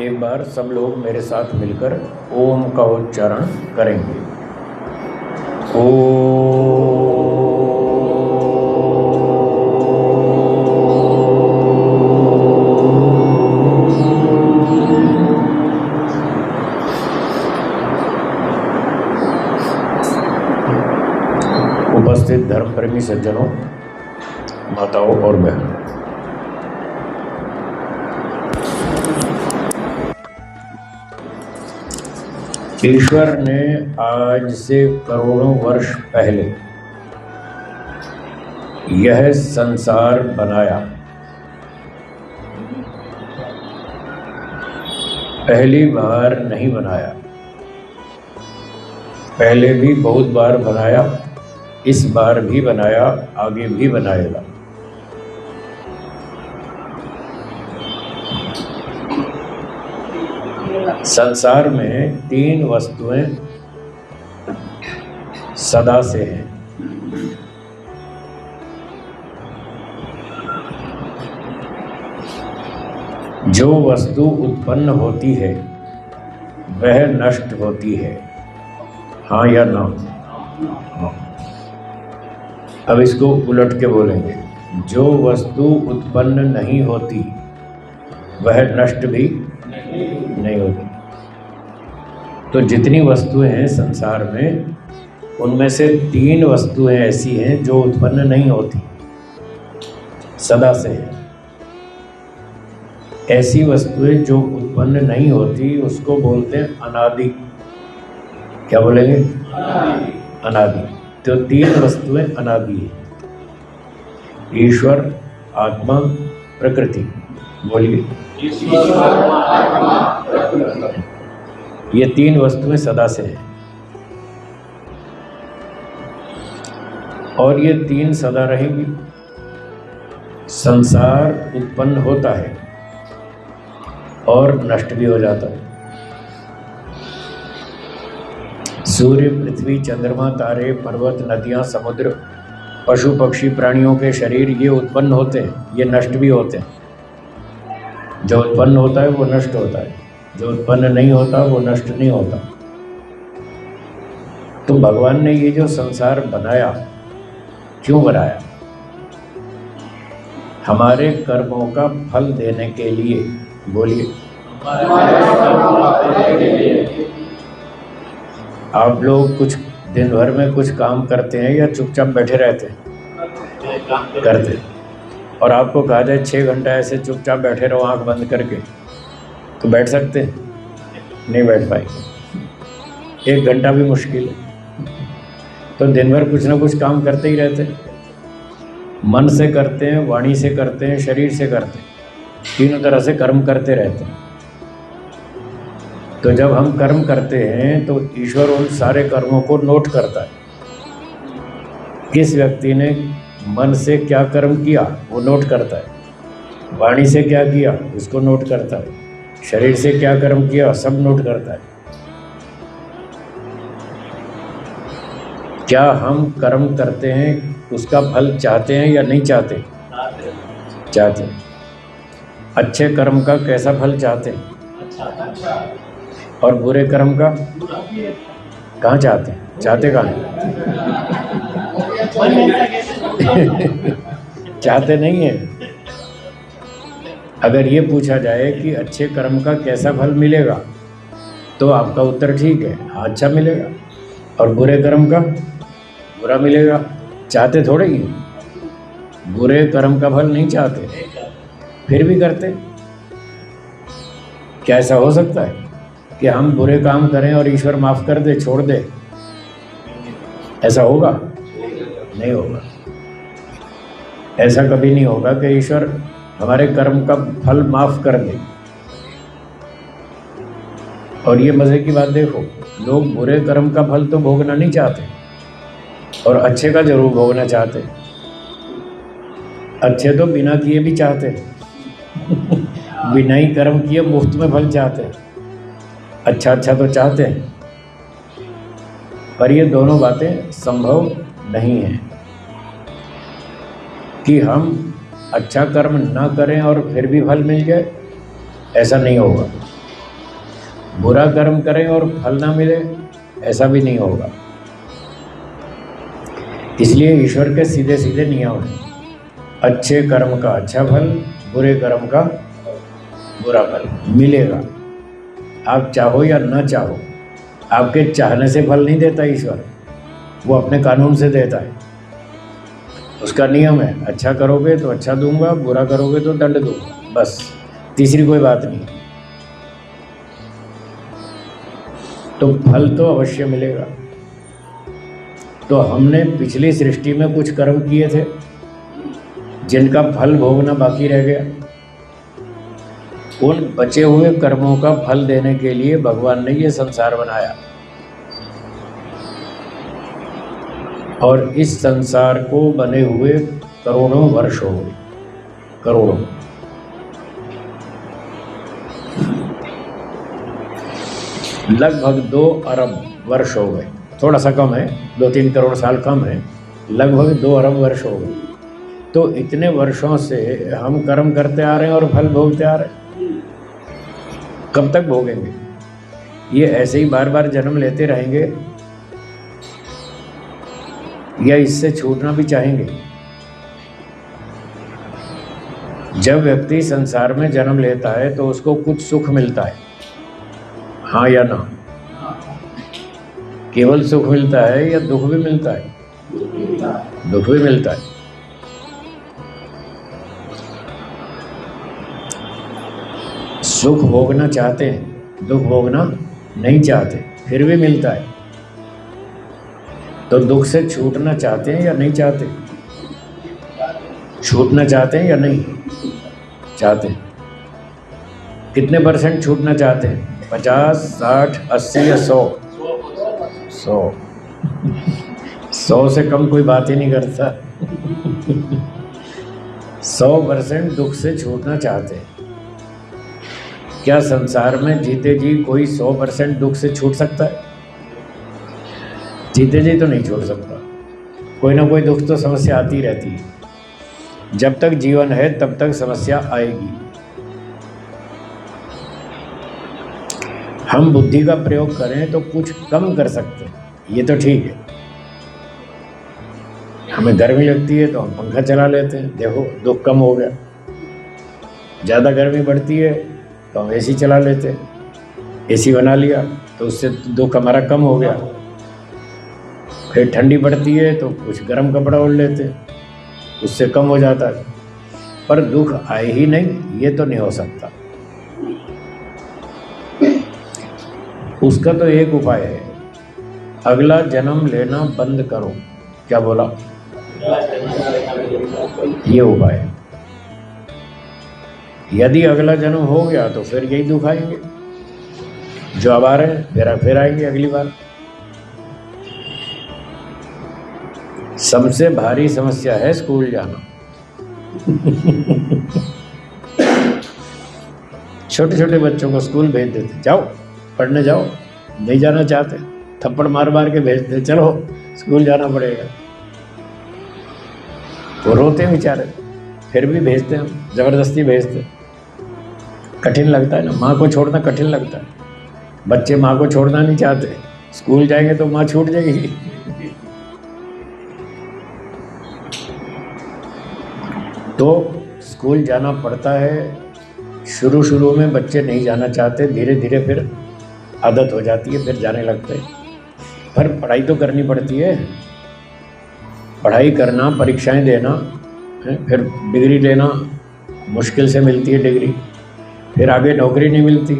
एक बार सब लोग मेरे साथ मिलकर ओम का उच्चारण करेंगे। उपस्थित धर्म प्रेमी सज्जनों, माताओं और बहनों, ईश्वर ने आज से करोड़ों वर्ष पहले यह संसार बनाया। पहली बार नहीं बनाया, पहले भी बहुत बार बनाया, इस बार भी बनाया, आगे भी बनाएगा। संसार में तीन वस्तुएं सदा से हैं। जो वस्तु उत्पन्न होती है वह नष्ट होती है, हाँ या ना? हाँ। अब इसको उलट के बोलेंगे, जो वस्तु उत्पन्न नहीं होती वह नष्ट भी नहीं होती। तो जितनी वस्तुएं हैं संसार में, उनमें से तीन वस्तुएं ऐसी हैं जो उत्पन्न नहीं होती, सदा से हैं। ऐसी वस्तुएं जो उत्पन्न नहीं होती उसको बोलते हैं अनादि। क्या बोलेंगे? अनादि। तो तीन वस्तुएं अनादि हैं, ईश्वर, आत्मा, प्रकृति। बोलिए। ये तीन वस्तुएं सदा से हैं और ये तीन सदा रहेंगी। संसार उत्पन्न होता है और नष्ट भी हो जाता है। सूर्य, पृथ्वी, चंद्रमा, तारे, पर्वत, नदियां, समुद्र, पशु, पक्षी, प्राणियों के शरीर, ये उत्पन्न होते हैं, ये नष्ट भी होते हैं। जो उत्पन्न होता है वो नष्ट होता है, जो उत्पन्न नहीं होता वो नष्ट नहीं होता। तो भगवान ने ये जो संसार बनाया, क्यों बनाया? हमारे कर्मों का फल देने के लिए। बोलिए। आप लोग कुछ दिन भर में कुछ काम करते हैं या चुपचाप बैठे रहते हैं? करते हैं। और आपको कहा जाए 6 घंटा ऐसे चुपचाप बैठे रहो आंख बंद करके, तो बैठ सकते हैं? नहीं बैठ पाएंगे। 1 घंटा भी मुश्किल है। तो दिन भर कुछ ना कुछ काम करते ही रहते हैं। मन से करते हैं, वाणी से करते हैं, शरीर से करते हैं, तीनों तरह से कर्म करते रहते हैं। तो जब हम कर्म करते हैं तो ईश्वर उन सारे कर्मों को नोट करता है। किस व्यक्ति ने मन से क्या कर्म किया वो नोट करता है, वाणी से क्या किया उसको नोट करता है, शरीर से क्या कर्म किया सब नोट करता है। क्या हम कर्म करते हैं उसका फल चाहते हैं या नहीं चाहते? चाहते हैं। अच्छे कर्म का कैसा फल चाहते हैं? और बुरे कर्म का कहाँ चाहते हैं? चाहते कहाँ हैं? चाहते नहीं है। अगर ये पूछा जाए कि अच्छे कर्म का कैसा फल मिलेगा तो आपका उत्तर ठीक है, हाँ अच्छा मिलेगा। और बुरे कर्म का बुरा मिलेगा। चाहते थोड़े ही, बुरे कर्म का फल नहीं चाहते, फिर भी करते। क्या ऐसा हो सकता है कि हम बुरे काम करें और ईश्वर माफ कर दे, छोड़ दे? ऐसा होगा? नहीं होगा। ऐसा कभी नहीं होगा कि ईश्वर हमारे कर्म का फल माफ कर दे। और ये मजे की बात देखो, लोग बुरे कर्म का फल तो भोगना नहीं चाहते और अच्छे का जरूर भोगना चाहते। अच्छे तो बिना किए भी चाहते, बिना ही कर्म किए मुफ्त में फल चाहते। अच्छा तो चाहते हैं, पर ये दोनों बातें संभव नहीं है कि हम अच्छा कर्म ना करें और फिर भी फल मिल जाए। ऐसा नहीं होगा। बुरा कर्म करें और फल ना मिले, ऐसा भी नहीं होगा। इसलिए ईश्वर के सीधे सीधे नियम हैं। अच्छे कर्म का अच्छा फल, बुरे कर्म का बुरा फल मिलेगा। आप चाहो या न चाहो, आपके चाहने से फल नहीं देता ईश्वर, वो अपने कानून से देता है। उसका नियम है, अच्छा करोगे तो अच्छा दूंगा, बुरा करोगे तो दंड दूंगा, बस, तीसरी कोई बात नहीं। तो फल तो अवश्य मिलेगा। तो हमने पिछली सृष्टि में कुछ कर्म किए थे जिनका फल भोगना बाकी रह गया। उन बचे हुए कर्मों का फल देने के लिए भगवान ने ये संसार बनाया, और इस संसार को बने हुए करोड़ों वर्ष हो गए, करोड़ों। लगभग 2 अरब वर्ष हो गए, थोड़ा सा कम है, 2-3 करोड़ साल कम है, लगभग 2 अरब वर्ष हो गए। तो इतने वर्षों से हम कर्म करते आ रहे हैं और फल भोगते आ रहे हैं। कब तक भोगेंगे? ये ऐसे ही बार बार जन्म लेते रहेंगे या इससे छूटना भी चाहेंगे? जब व्यक्ति संसार में जन्म लेता है तो उसको कुछ सुख मिलता है, हाँ या ना? केवल सुख मिलता है या दुख भी मिलता है? दुख भी मिलता है। सुख भोगना चाहते हैं, दुख भोगना नहीं चाहते, फिर भी मिलता है। तो दुख से छूटना चाहते हैं या नहीं चाहते? छूटना चाहते हैं या नहीं चाहते? कितने % छूटना चाहते हैं? 50, 60, 80 या 100? 100 से कम कोई बात ही नहीं करता। 100% दुख से छूटना चाहते हैं। क्या संसार में जीते जी कोई 100% दुख से छूट सकता है? जीते जी तो नहीं छूट सकता। कोई ना कोई दुख तो समस्या आती रहती है। जब तक जीवन है तब तक समस्या आएगी। हम बुद्धि का प्रयोग करें तो कुछ कम कर सकते हैं, ये तो ठीक है। हमें गर्मी लगती है तो हम पंखा चला लेते हैं, देखो दुख कम हो गया। ज़्यादा गर्मी बढ़ती है तो हम एसी चला लेते हैं, एसी बना लिया तो उससे दुख हमारा कम हो गया। फिर ठंडी पड़ती है तो कुछ गर्म कपड़ा ओढ़ लेते हैं, उससे कम हो जाता है। पर दुख आए ही नहीं, ये तो नहीं हो सकता। उसका तो एक उपाय है, अगला जन्म लेना बंद करो। क्या बोला? ये उपाय है। यदि अगला जन्म हो गया तो फिर यही दुख आएंगे जो अब आ रहे हैं, फिर आएंगे अगली बार। सबसे भारी समस्या है स्कूल जाना। छोटे छोटे बच्चों को स्कूल भेज देते, जाओ पढ़ने जाओ, नहीं जाना चाहते थप्पड़ मार मार के भेजते, चलो स्कूल जाना पड़ेगा। वो रोते हैं बेचारे, फिर भी भेजते हैं, जबरदस्ती भेजते। कठिन लगता है ना, माँ को छोड़ना कठिन लगता है। बच्चे माँ को छोड़ना नहीं चाहते, स्कूल जाएंगे तो माँ छूट जाएगी। तो स्कूल जाना पड़ता है। शुरू में बच्चे नहीं जाना चाहते, धीरे धीरे फिर आदत हो जाती है, फिर जाने लगते हैं। पर पढ़ाई तो करनी पड़ती है, पढ़ाई करना, परीक्षाएं देना, फिर डिग्री लेना, मुश्किल से मिलती है डिग्री, फिर आगे नौकरी नहीं मिलती,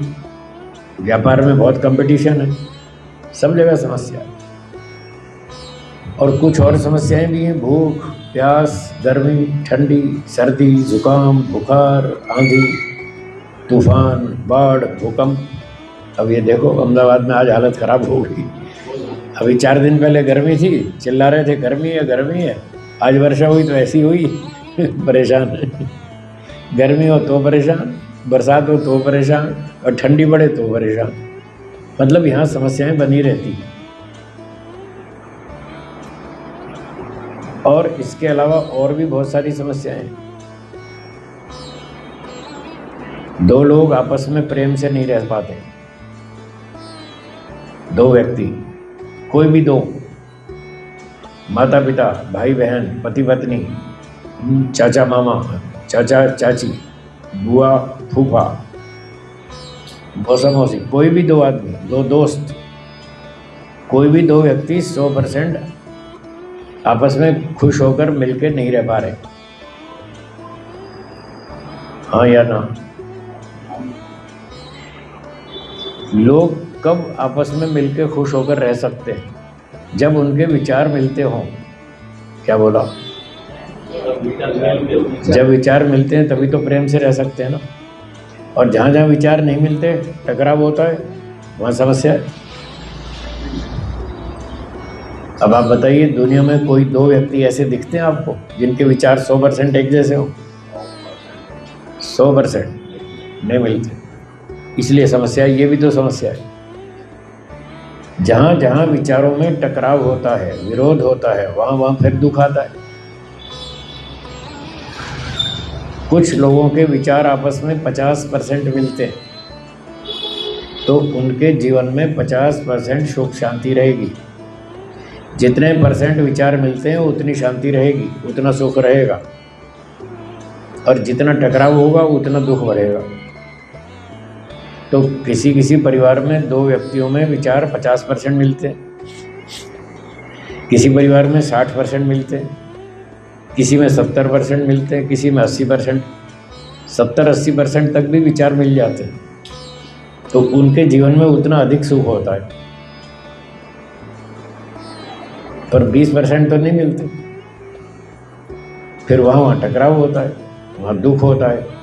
व्यापार में बहुत कंपटीशन है, सब जगह समस्या है। और कुछ और समस्याएं भी हैं, भूख प्यास, गर्मी ठंडी, सर्दी, जुकाम, बुखार, आंधी, तूफान, बाढ़, भूकंप। अब ये देखो अहमदाबाद में आज हालत ख़राब हो गई। अभी 4 दिन पहले गर्मी थी, चिल्ला रहे थे गर्मी है गर्मी है, आज वर्षा हुई तो ऐसी हुई। परेशान है। गर्मी हो तो परेशान, बरसात हो तो परेशान, और ठंडी पड़े तो परेशान। मतलब यहाँ समस्याएं बनी रहती हैं। और इसके अलावा और भी बहुत सारी समस्याएं हैं। 2 लोग आपस में प्रेम से नहीं रह पाते, दो व्यक्ति, कोई भी दो, माता पिता, भाई बहन, पति पत्नी, चाचा मामा, चाचा चाची, बुआ फूफा, मौसा मौसी, कोई भी दो आदमी, दो दोस्त, कोई भी दो व्यक्ति 100% आपस में खुश होकर मिलकर नहीं रह पा रहे। हाँ या ना? लोग कब आपस में मिलकर खुश होकर रह सकते हैं? जब उनके विचार मिलते हों। क्या बोला? जब विचार मिलते हैं तभी तो प्रेम से रह सकते हैं ना। और जहाँ जहाँ विचार नहीं मिलते, टकराव होता है, वहाँ समस्या है। अब आप बताइए, दुनिया में कोई दो व्यक्ति ऐसे दिखते हैं आपको जिनके विचार 100% एक जैसे हो? 100% नहीं मिलते, इसलिए समस्या है। ये भी तो समस्या है। जहाँ जहाँ विचारों में टकराव होता है, विरोध होता है, वहाँ वहाँ फिर दुख आता है। कुछ लोगों के विचार आपस में 50% मिलते हैं तो उनके जीवन में 50% सुख शांति रहेगी। जितने % विचार मिलते हैं उतनी शांति रहेगी, उतना सुख रहेगा। और जितना टकराव होगा उतना दुख बढ़ेगा। तो किसी किसी परिवार में दो व्यक्तियों में विचार 50% मिलते हैं, किसी परिवार में 60% मिलते हैं, किसी में 70% मिलते हैं, किसी में 80%। 70-80% तक भी विचार मिल जाते हैं तो उनके जीवन में उतना अधिक सुख होता है। पर 20% तो नहीं मिलते, फिर वहाँ टकराव होता है, वहाँ दुख होता है।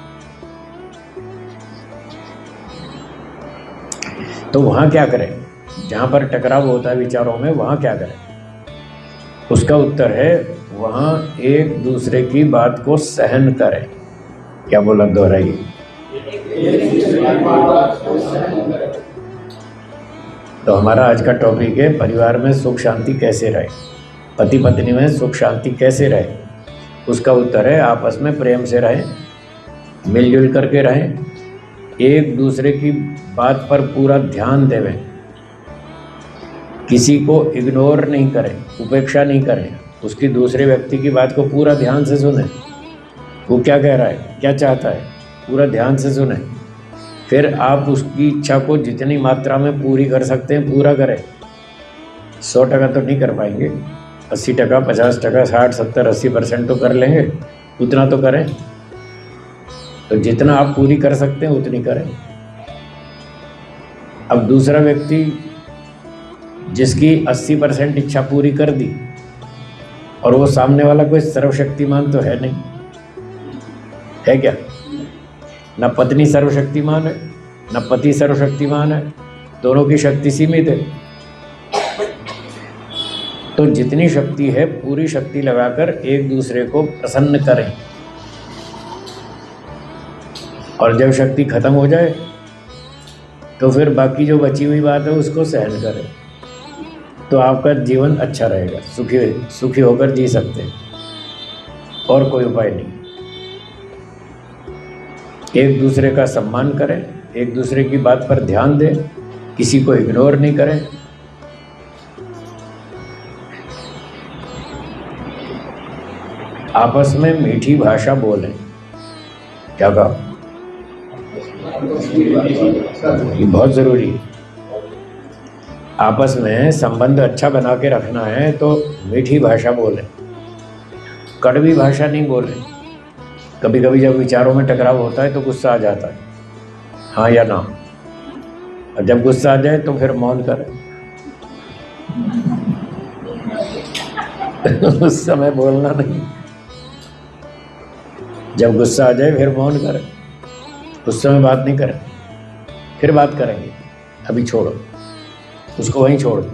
तो वहाँ क्या करें? जहाँ पर टकराव होता है विचारों में, वहाँ क्या करें? उसका उत्तर है, वहाँ एक दूसरे की बात को सहन करें। क्या बोला? दोहराइए। तो हमारा आज का टॉपिक है, परिवार में सुख शांति कैसे रहे, पति पत्नी में सुख शांति कैसे रहे। उसका उत्तर है, आपस में प्रेम से रहें, मिलजुल करके रहें, एक दूसरे की बात पर पूरा ध्यान देवें, किसी को इग्नोर नहीं करें, उपेक्षा नहीं करें, उसकी दूसरे व्यक्ति की बात को पूरा ध्यान से सुनें। वो क्या कह रहा है, क्या चाहता है, पूरा ध्यान से सुनें। फिर आप उसकी इच्छा को जितनी मात्रा में पूरी कर सकते हैं पूरा करें। 100% तो नहीं कर पाएंगे, 80%, 50%, 60, 70, 80% तो कर लेंगे, उतना तो करें। तो जितना आप पूरी कर सकते हैं उतनी करें। अब दूसरा व्यक्ति जिसकी 80% इच्छा पूरी कर दी और वो सामने वाला कोई सर्वशक्तिमान तो है नहीं, है क्या? न पत्नी सर्वशक्तिमान है, न पति सर्वशक्तिमान है, दोनों की शक्ति सीमित है। तो जितनी शक्ति है पूरी शक्ति लगाकर एक दूसरे को प्रसन्न करें। और जब शक्ति खत्म हो जाए तो फिर बाकी जो बची हुई बात है उसको सहन करें। तो आपका जीवन अच्छा रहेगा, सुखी होकर जी सकते हैं। और कोई उपाय नहीं। एक दूसरे का सम्मान करें, एक दूसरे की बात पर ध्यान दें, किसी को इग्नोर नहीं करें। आपस में मीठी भाषा बोलें। क्या कहा? ये बहुत ज़रूरी है। आपस में संबंध अच्छा बना के रखना है तो मीठी भाषा बोलें, कड़वी भाषा नहीं बोलें। कभी कभी जब विचारों में टकराव होता है तो गुस्सा आ जाता है, हाँ या ना? और जब गुस्सा आ जाए तो फिर मौन करें। उस समय बोलना नहीं। जब गुस्सा आ जाए फिर मौन करें, उस समय बात नहीं करें, फिर बात करेंगे। अभी छोड़ो उसको, वहीं छोड़ दो,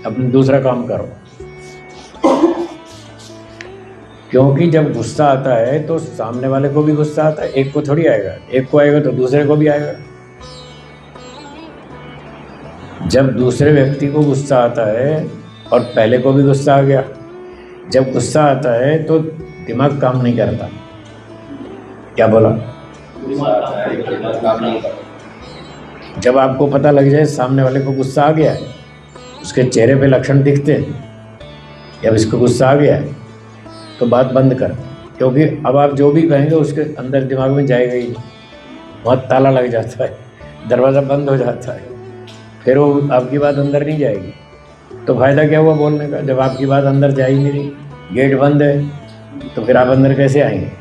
अपना दूसरा काम करो। क्योंकि जब गुस्सा आता है तो सामने वाले को भी गुस्सा आता है, एक को थोड़ी आएगा, एक को आएगा तो दूसरे को भी आएगा। जब दूसरे व्यक्ति को गुस्सा आता है और पहले को भी गुस्सा आ गया, जब गुस्सा आता है तो दिमाग काम नहीं करता। क्या बोला? जब आपको पता लग जाए सामने वाले को गुस्सा आ गया है, उसके चेहरे पे लक्षण दिखते हैं कि अब इसको गुस्सा आ गया है, तो बात बंद कर, क्योंकि अब आप जो भी कहेंगे उसके अंदर दिमाग में जाएगा ही नहीं, वहाँ ताला लग जाता है, दरवाज़ा बंद हो जाता है, फिर वो आपकी बात अंदर नहीं जाएगी। तो फ़ायदा क्या हुआ बोलने का, जब आपकी बात अंदर जा ही नहीं, गेट बंद है, तो फिर आप अंदर कैसे आएंगे?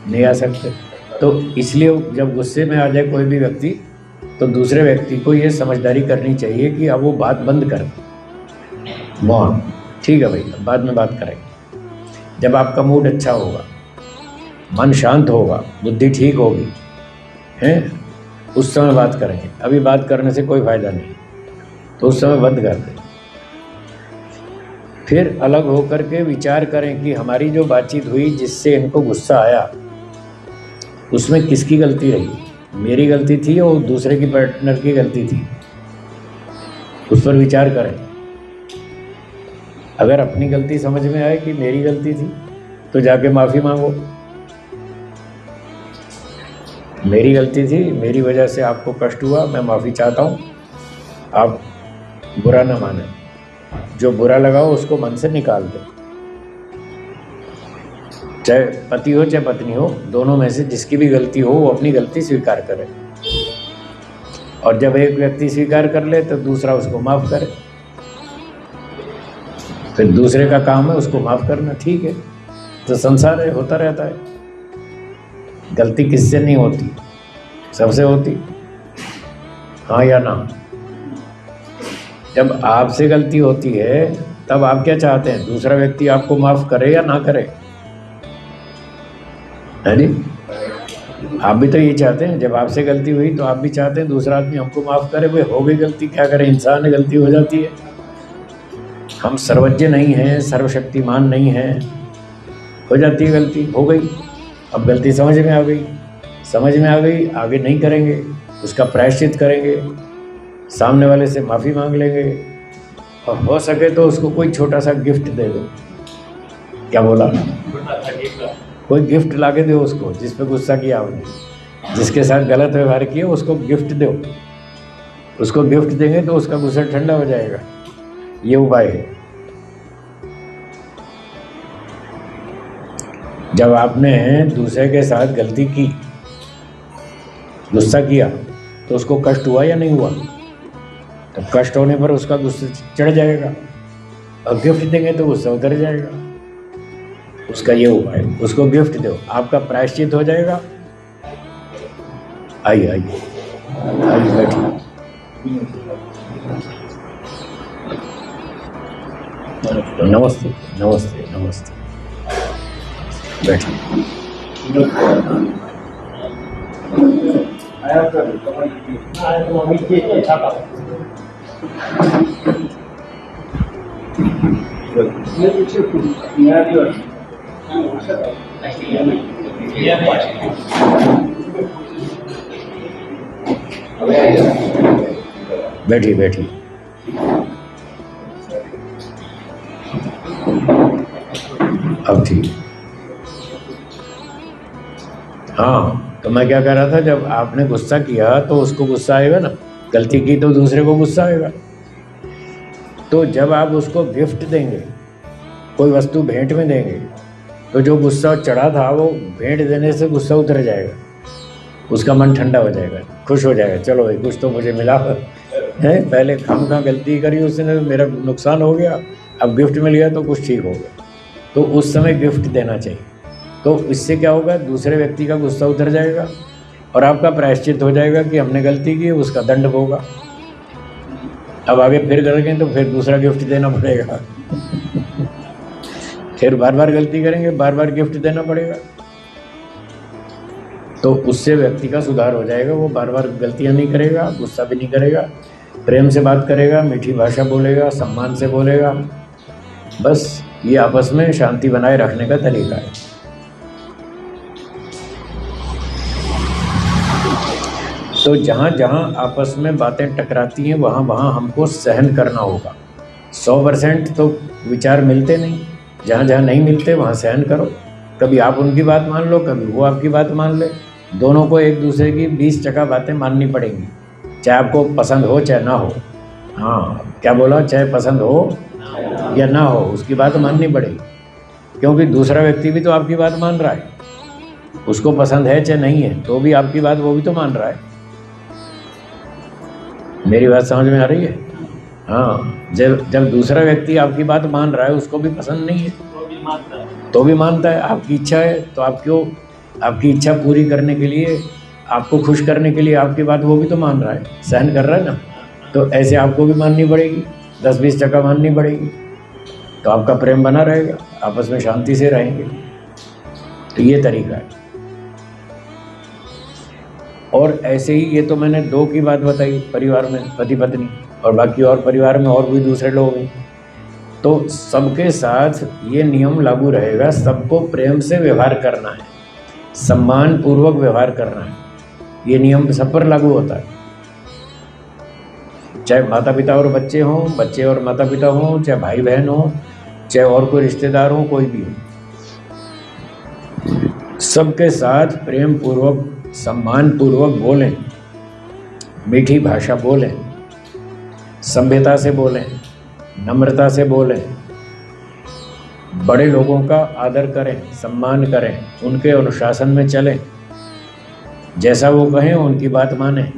नहीं आ सकते। तो इसलिए जब गुस्से में आ जाए कोई भी व्यक्ति, तो दूसरे व्यक्ति को ये समझदारी करनी चाहिए कि अब वो बात बंद कर, मौन, ठीक है भाई, अब बाद में बात करेंगे। जब आपका मूड अच्छा होगा, मन शांत होगा, बुद्धि ठीक होगी, हैं, उस समय बात करेंगे। अभी बात करने से कोई फ़ायदा नहीं, तो उस समय बंद कर दें। फिर अलग होकर के विचार करें कि हमारी जो बातचीत हुई जिससे इनको गुस्सा आया, उसमें किसकी गलती रही, मेरी गलती थी और दूसरे की पार्टनर की गलती थी, उस पर विचार करें। अगर अपनी गलती समझ में आए कि मेरी गलती थी, तो जाके माफ़ी मांगो, मेरी गलती थी, मेरी वजह से आपको कष्ट हुआ, मैं माफ़ी चाहता हूँ, आप बुरा ना माने, जो बुरा लगा हो उसको मन से निकाल दो। चाहे पति हो चाहे पत्नी हो, दोनों में से जिसकी भी गलती हो वो अपनी गलती स्वीकार करे, और जब एक व्यक्ति स्वीकार कर ले तो दूसरा उसको माफ़ करे। फिर दूसरे का काम है उसको माफ़ करना, ठीक है, तो संसार है, होता रहता है। गलती किससे नहीं होती, सबसे होती, हाँ या ना। जब आपसे गलती होती है तब आप क्या चाहते हैं, दूसरा व्यक्ति आपको माफ़ करे या ना करे, है नी? आप भी तो ये चाहते हैं, जब आपसे गलती हुई तो आप भी चाहते हैं दूसरा आदमी हमको माफ़ करे। भाई हो गई गलती, क्या करें, इंसान है, गलती हो जाती है। हम सर्वज्ञ नहीं हैं, सर्वशक्तिमान नहीं हैं, हो जाती है गलती, हो गई। अब गलती समझ में आ गई, समझ में आ गई, आगे नहीं करेंगे, उसका प्रायश्चित करेंगे, सामने वाले से माफ़ी मांग लेंगे, और हो सके तो उसको कोई छोटा सा गिफ्ट दे दो। क्या बोला? कोई गिफ्ट ला के दो उसको, जिस पे गुस्सा किया आपने, जिसके साथ गलत व्यवहार किया, उसको गिफ्ट दो। उसको गिफ्ट देंगे तो उसका गुस्सा ठंडा हो जाएगा। ये उपाय है। जब आपने दूसरे के साथ गलती की, गुस्सा किया, तो उसको कष्ट हुआ या नहीं हुआ? तो कष्ट होने पर उसका गुस्सा चढ़ जाएगा, और गिफ्ट देंगे तो गुस्सा उतर जाएगा। उसका ये उपाय, उसको गिफ्ट दो, आपका प्रायश्चित हो जाएगा। आइए आइए आइए, बैठिए। नमस्ते नमस्ते नमस्ते, बैठिए। बैठिए बैठिए। अब ठीक। हाँ, तो मैं क्या कह रहा था, जब आपने गुस्सा किया तो उसको गुस्सा आएगा ना, गलती की तो दूसरे को गुस्सा आएगा। तो जब आप उसको गिफ्ट देंगे, कोई वस्तु भेंट में देंगे, तो जो गुस्सा चढ़ा था वो भेंट देने से गुस्सा उतर जाएगा, उसका मन ठंडा हो जाएगा, खुश हो जाएगा। चलो भाई, कुछ तो मुझे मिला है, पहले खामखा गलती करी उसने, मेरा नुकसान हो गया, अब गिफ्ट मिल गया तो कुछ ठीक हो गया। तो उस समय गिफ्ट देना चाहिए। तो इससे क्या होगा, दूसरे व्यक्ति का गुस्सा उतर जाएगा और आपका प्रायश्चित हो जाएगा कि हमने गलती की, उसका दंड होगा। अब आगे फिर करेंगे तो फिर दूसरा गिफ्ट देना पड़ेगा फिर बार बार गलती करेंगे, बार बार गिफ्ट देना पड़ेगा। तो उससे व्यक्ति का सुधार हो जाएगा, वो बार बार गलतियां नहीं करेगा, गुस्सा भी नहीं करेगा, प्रेम से बात करेगा, मीठी भाषा बोलेगा, सम्मान से बोलेगा। बस ये आपस में शांति बनाए रखने का तरीका है। तो जहाँ जहाँ आपस में बातें टकराती हैं, वहाँ वहाँ हमको सहन करना होगा। 100% तो विचार मिलते नहीं, जहाँ जहाँ नहीं मिलते वहाँ सहन करो। कभी आप उनकी बात मान लो, कभी वो आपकी बात मान ले, दोनों को एक दूसरे की 20 टका बातें माननी पड़ेंगी। चाहे आपको पसंद हो चाहे ना हो। हाँ, क्या बोला? चाहे पसंद हो या ना हो, उसकी बात माननी पड़ेगी, क्योंकि दूसरा व्यक्ति भी तो आपकी बात मान रहा है। उसको पसंद है चाहे नहीं है, तो भी आपकी बात वो भी तो मान रहा है। मेरी बात समझ में आ रही है? हाँ, जब दूसरा व्यक्ति आपकी बात मान रहा है, उसको भी पसंद नहीं है तो भी मानता है। आपकी इच्छा है तो आप क्यों, आपकी इच्छा पूरी करने के लिए, आपको खुश करने के लिए आपकी बात वो भी तो मान रहा है, सहन कर रहा है ना। तो ऐसे आपको भी माननी पड़ेगी, 10-20% माननी पड़ेगी, तो आपका प्रेम बना रहेगा, आपस में शांति से रहेंगे। तो ये तरीका है। और ऐसे ही, ये तो मैंने 2 की बात बताई परिवार में, पति पत्नी, और बाकी और परिवार में और भी दूसरे लोग हैं। तो सबके साथ ये नियम लागू रहेगा, सबको प्रेम से व्यवहार करना है, सम्मान पूर्वक व्यवहार करना है। ये नियम सब पर लागू होता है, चाहे माता पिता और बच्चे हों, बच्चे और माता पिता हों, चाहे भाई बहन हों, चाहे और कोई रिश्तेदार हो, कोई भी हो। सबके साथ प्रेम पूर्वक, सम्मान पूर्वक बोलें, मीठी भाषा बोलें, सभ्यता से बोलें, नम्रता से बोलें, बड़े लोगों का आदर करें, सम्मान करें, उनके अनुशासन में चलें, जैसा वो कहें उनकी बात मानें।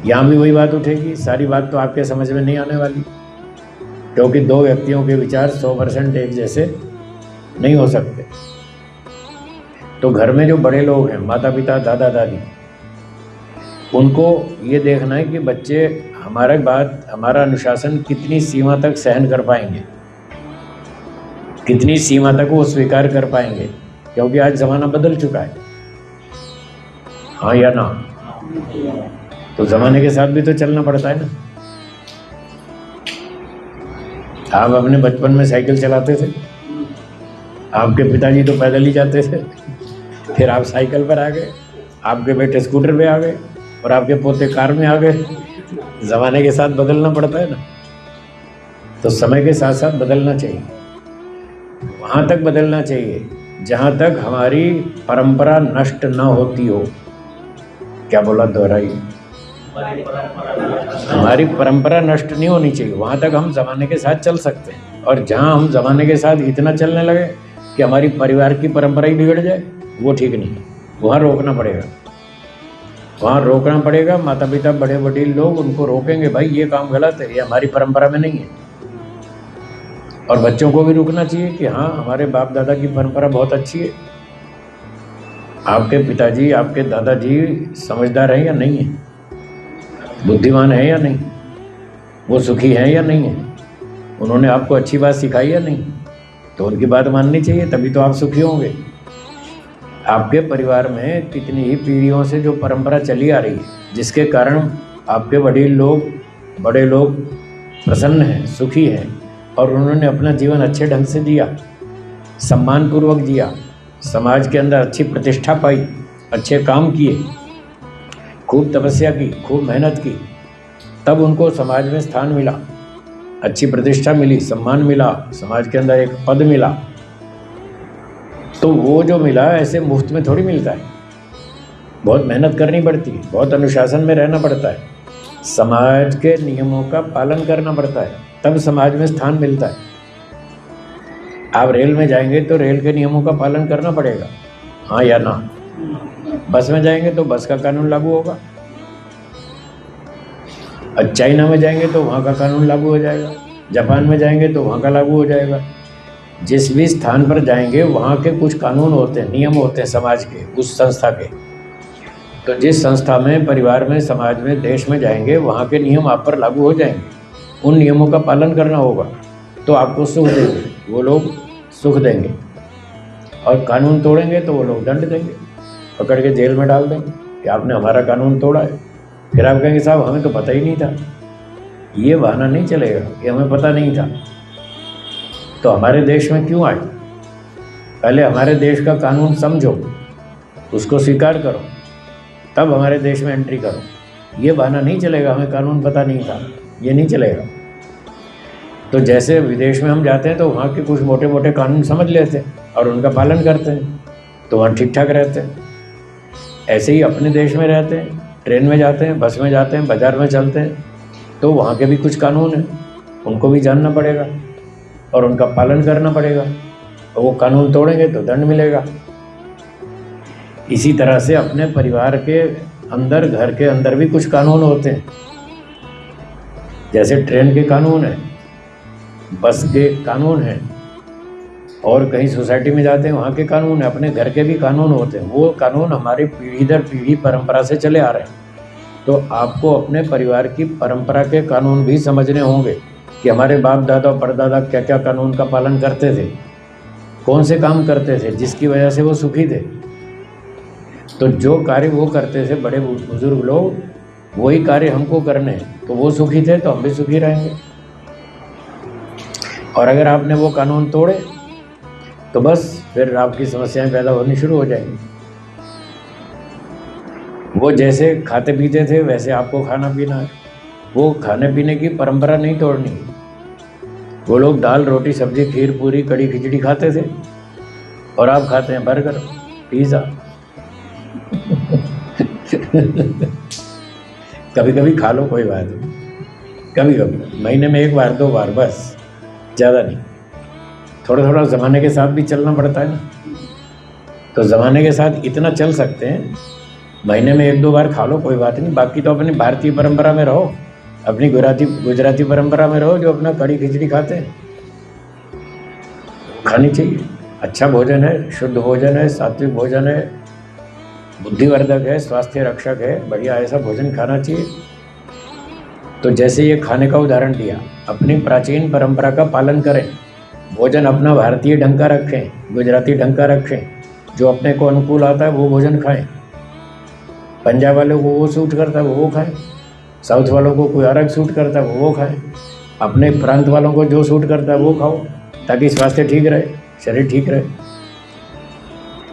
यहाँ भी वही बात उठेगी, सारी बात तो आपके समझ में नहीं आने वाली, क्योंकि 2 व्यक्तियों के विचार 100% एक जैसे नहीं हो सकते। तो घर में जो बड़े लोग हैं, माता पिता, दादा दादी, उनको ये देखना है कि बच्चे हमारा बात, हमारा अनुशासन कितनी सीमा तक सहन कर पाएंगे, कितनी सीमा तक वो स्वीकार कर पाएंगे, क्योंकि आज ज़माना बदल चुका है। हाँ या ना? तो ज़माने के साथ भी तो चलना पड़ता है ना। आप अपने बचपन में साइकिल चलाते थे, आपके पिताजी तो पैदल ही जाते थे, फिर आप साइकिल पर आ गए, आपके बेटे स्कूटर पे आ गए, और आपके पोते कार में आ गए। ज़माने के साथ बदलना पड़ता है ना। तो समय के साथ साथ बदलना चाहिए, वहाँ तक बदलना चाहिए जहाँ तक हमारी परंपरा नष्ट ना होती हो। क्या बोला? दोहराई। हमारी परंपरा नष्ट नहीं होनी चाहिए, वहाँ तक हम ज़माने के साथ चल सकते हैं। और जहाँ हम ज़माने के साथ इतना चलने लगे कि हमारी परिवार की परंपरा ही बिगड़ जाए, वो ठीक नहीं। वहाँ रोकना पड़ेगा, वहाँ रोकना पड़ेगा। माता पिता, बड़े वडील लोग उनको रोकेंगे, भाई ये काम गलत है, ये हमारी परंपरा में नहीं है। और बच्चों को भी रुकना चाहिए कि हाँ, हमारे बाप दादा की परंपरा बहुत अच्छी है। आपके पिताजी, आपके दादाजी समझदार हैं या नहीं है, बुद्धिमान है या नहीं, वो सुखी हैं या नहीं है, उन्होंने आपको अच्छी बात सिखाई या नहीं, तो उनकी बात माननी चाहिए, तभी तो आप सुखी होंगे। आपके परिवार में कितनी ही पीढ़ियों से जो परंपरा चली आ रही है, जिसके कारण आपके वडील लोग, बड़े लोग प्रसन्न हैं, सुखी हैं, और उन्होंने अपना जीवन अच्छे ढंग से जिया, सम्मानपूर्वक जिया, समाज के अंदर अच्छी प्रतिष्ठा पाई, अच्छे काम किए, खूब तपस्या की, खूब मेहनत की, तब उनको समाज में स्थान मिला, अच्छी प्रतिष्ठा मिली, सम्मान मिला, समाज के अंदर एक पद मिला। तो वो जो मिला ऐसे मुफ्त में थोड़ी मिलता है, बहुत मेहनत करनी पड़ती है, बहुत अनुशासन में रहना पड़ता है, समाज के नियमों का पालन करना पड़ता है, तब समाज में स्थान मिलता है। आप रेल में जाएंगे तो रेल के नियमों का पालन करना पड़ेगा, हाँ या ना? बस में जाएंगे तो बस का कानून लागू होगा। चाइना में जाएंगे तो वहाँ का कानून लागू हो जाएगा, जापान में जाएंगे तो वहाँ का लागू हो जाएगा। जिस भी स्थान पर जाएंगे वहाँ के कुछ कानून होते हैं, नियम होते हैं समाज के, उस संस्था के। तो जिस संस्था में, परिवार में, समाज में, देश में जाएंगे, वहाँ के नियम आप पर लागू हो जाएंगे। उन नियमों का पालन करना होगा, तो आपको सुख देंगे, वो लोग सुख देंगे। और कानून तोड़ेंगे तो वो लोग दंड देंगे, पकड़ के जेल में डाल देंगे कि आपने हमारा कानून तोड़ा है। फिर आप कहेंगे साहब हमें तो पता ही नहीं था। ये बहाना नहीं चलेगा कि हमें पता नहीं था। तो हमारे देश में क्यों आए? पहले हमारे देश का कानून समझो, उसको स्वीकार करो, तब हमारे देश में एंट्री करो। ये बहाना नहीं चलेगा हमें कानून पता नहीं था, ये नहीं चलेगा। तो जैसे विदेश में हम जाते हैं तो वहाँ के कुछ मोटे मोटे कानून समझ लेते हैं और उनका पालन करते हैं, तो वहाँ ठीक ठाक रहते हैं। ऐसे ही अपने देश में रहते हैं ट्रेन में जाते हैं, बस में जाते हैं, बाज़ार में चलते हैं, तो वहाँ के भी कुछ कानून हैं, उनको भी जानना पड़ेगा और उनका पालन करना पड़ेगा, और वो कानून तोड़ेंगे तो दंड मिलेगा। इसी तरह से अपने परिवार के अंदर, घर के अंदर भी कुछ कानून होते हैं, जैसे ट्रेन के कानून हैं, बस के कानून हैं, और कहीं सोसाइटी में जाते हैं वहाँ के कानून हैं, अपने घर के भी कानून होते हैं। वो कानून हमारी पीढ़ी दर पीढ़ी परंपरा से चले आ रहे हैं। तो आपको अपने परिवार की परंपरा के कानून भी समझने होंगे कि हमारे बाप दादा और परदादा क्या क्या कानून का पालन करते थे, कौन से काम करते थे जिसकी वजह से वो सुखी थे। तो जो कार्य वो करते थे बड़े बुजुर्ग लोग, वही कार्य हमको करने हैं, तो वो सुखी थे तो हम भी सुखी रहेंगे। और अगर आपने वो कानून तोड़े तो बस फिर आपकी समस्याएं पैदा होनी शुरू हो जाएंगी। वो जैसे खाते पीते थे वैसे आपको खाना पीना है, वो खाने पीने की परंपरा नहीं तोड़नी है। वो लोग दाल रोटी सब्जी खीर पूरी कड़ी खिचड़ी खाते थे और आप खाते हैं बर्गर पिज़्ज़ा। कभी कभी खा लो, कोई बात नहीं, कभी कभी, महीने में 1 बार 2 बार, बस, ज़्यादा नहीं। थोड़ा थोड़ा ज़माने के साथ भी चलना पड़ता है ना, तो ज़माने के साथ इतना चल सकते हैं, महीने में 1-2 बार खा लो, कोई बात नहीं। बाकी तो अपनी भारतीय परंपरा में रहो, अपनी गुजराती परंपरा में रहो, जो अपना कड़ी खिचड़ी खाते हैं, खानी चाहिए। अच्छा भोजन है, शुद्ध भोजन है, सात्विक भोजन है, बुद्धिवर्धक है, स्वास्थ्य रक्षक है, बढ़िया ऐसा भोजन खाना चाहिए। तो जैसे ये खाने का उदाहरण दिया, अपनी प्राचीन परंपरा का पालन करें, भोजन अपना भारतीय ढंग का रखें, गुजराती ढंग का रखें, जो अपने को अनुकूल आता है वो भोजन खाएं। पंजाब वालों को वो सूट करता है वो खाएं, साउथ वालों को कोई अलग सूट करता है वो खाएं, अपने प्रांत वालों को जो सूट करता है वो खाओ, ताकि स्वास्थ्य ठीक रहे, शरीर ठीक रहे।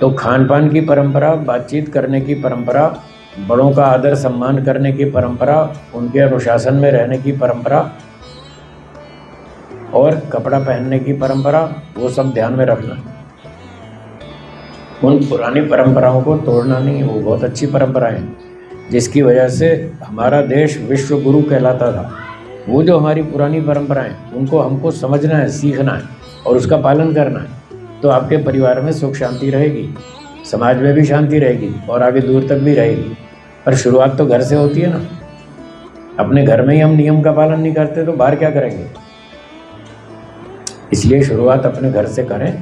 तो खान पान की परंपरा, बातचीत करने की परंपरा, बड़ों का आदर सम्मान करने की परंपरा, उनके अनुशासन में रहने की परंपरा और कपड़ा पहनने की परंपरा, वो सब ध्यान में रखना। उन पुरानी परंपराओं को तोड़ना नहीं। वो बहुत अच्छी परंपराएं हैं, जिसकी वजह से हमारा देश विश्व गुरु कहलाता था। वो जो हमारी पुरानी परंपराएं, उनको हमको समझना है, सीखना है और उसका पालन करना है। तो आपके परिवार में सुख शांति रहेगी, समाज में भी शांति रहेगी और आगे दूर तक भी रहेगी। पर शुरुआत तो घर से होती है ना। अपने घर में ही हम नियम का पालन नहीं करते तो बाहर क्या करेंगे। इसलिए शुरुआत अपने घर से करें,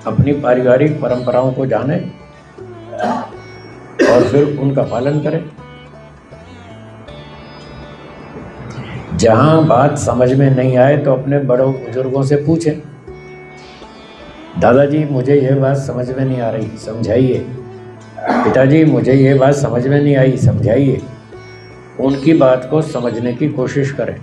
अपनी पारिवारिक परंपराओं को जानें और फिर उनका पालन करें। जहां बात समझ में नहीं आए तो अपने बड़ों बुजुर्गों से पूछें, दादाजी मुझे ये बात समझ में नहीं आ रही, समझाइए। पिताजी मुझे ये बात समझ में नहीं आई, समझाइए। उनकी बात को समझने की कोशिश करें।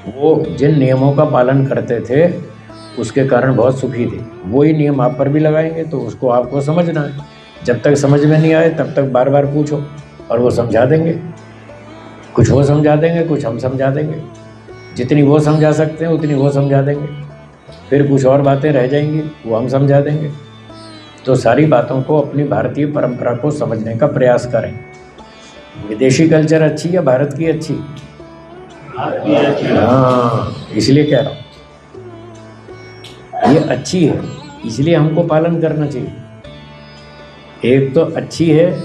वो जिन नियमों का पालन करते थे उसके कारण बहुत सुखी थे, वही नियम आप पर भी लगाएंगे तो उसको आपको समझना है। जब तक समझ में नहीं आए तब तक बार बार पूछो और वो समझा देंगे। कुछ वो समझा देंगे, कुछ हम समझा देंगे। जितनी वो समझा सकते हैं उतनी वो समझा देंगे। फिर कुछ और बातें रह जाएंगी, वो हम समझा देंगे। तो सारी बातों को, अपनी भारतीय परंपरा को समझने का प्रयास करें। विदेशी कल्चर अच्छी या भारत की अच्छी? हाँ, इसलिए कह रहा हूँ ये अच्छी है, इसलिए हमको पालन करना चाहिए। एक तो अच्छी है,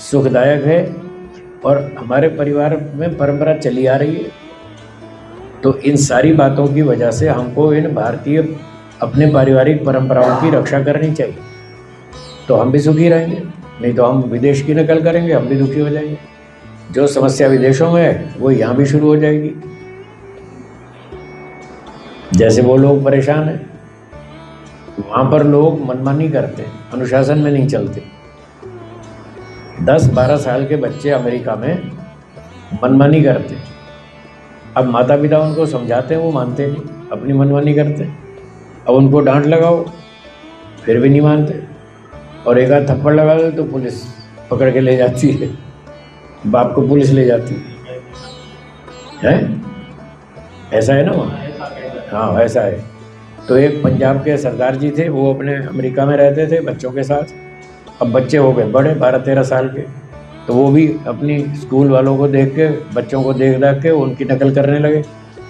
सुखदायक है और हमारे परिवार में परंपरा चली आ रही है। तो इन सारी बातों की वजह से हमको इन भारतीय अपने पारिवारिक परंपराओं की रक्षा करनी चाहिए। तो हम भी सुखी रहेंगे, नहीं तो हम विदेश की नकल करेंगे, हम भी दुखी हो जाएंगे। जो समस्या विदेशों में है वो यहाँ भी शुरू हो जाएगी। जैसे वो लोग परेशान हैं, वहाँ पर लोग मनमानी करते हैं, अनुशासन में नहीं चलते। 10-12 साल के बच्चे अमेरिका में मनमानी करते हैं। अब माता पिता उनको समझाते हैं, वो मानते नहीं, अपनी मनमानी करते हैं। अब उनको डांट लगाओ फिर भी नहीं मानते, और एक आध थप्पड़ लगा दो तो पुलिस पकड़ के ले जाती है, बाप को पुलिस ले जाती है। ऐसा है ना वहाँ? हाँ ऐसा है। तो एक पंजाब के सरदार जी थे, वो अपने अमेरिका में रहते थे बच्चों के साथ। अब बच्चे हो गए बड़े, 12-13 साल के, तो वो भी अपनी स्कूल वालों को देख के, बच्चों को देख देख के उनकी नकल करने लगे,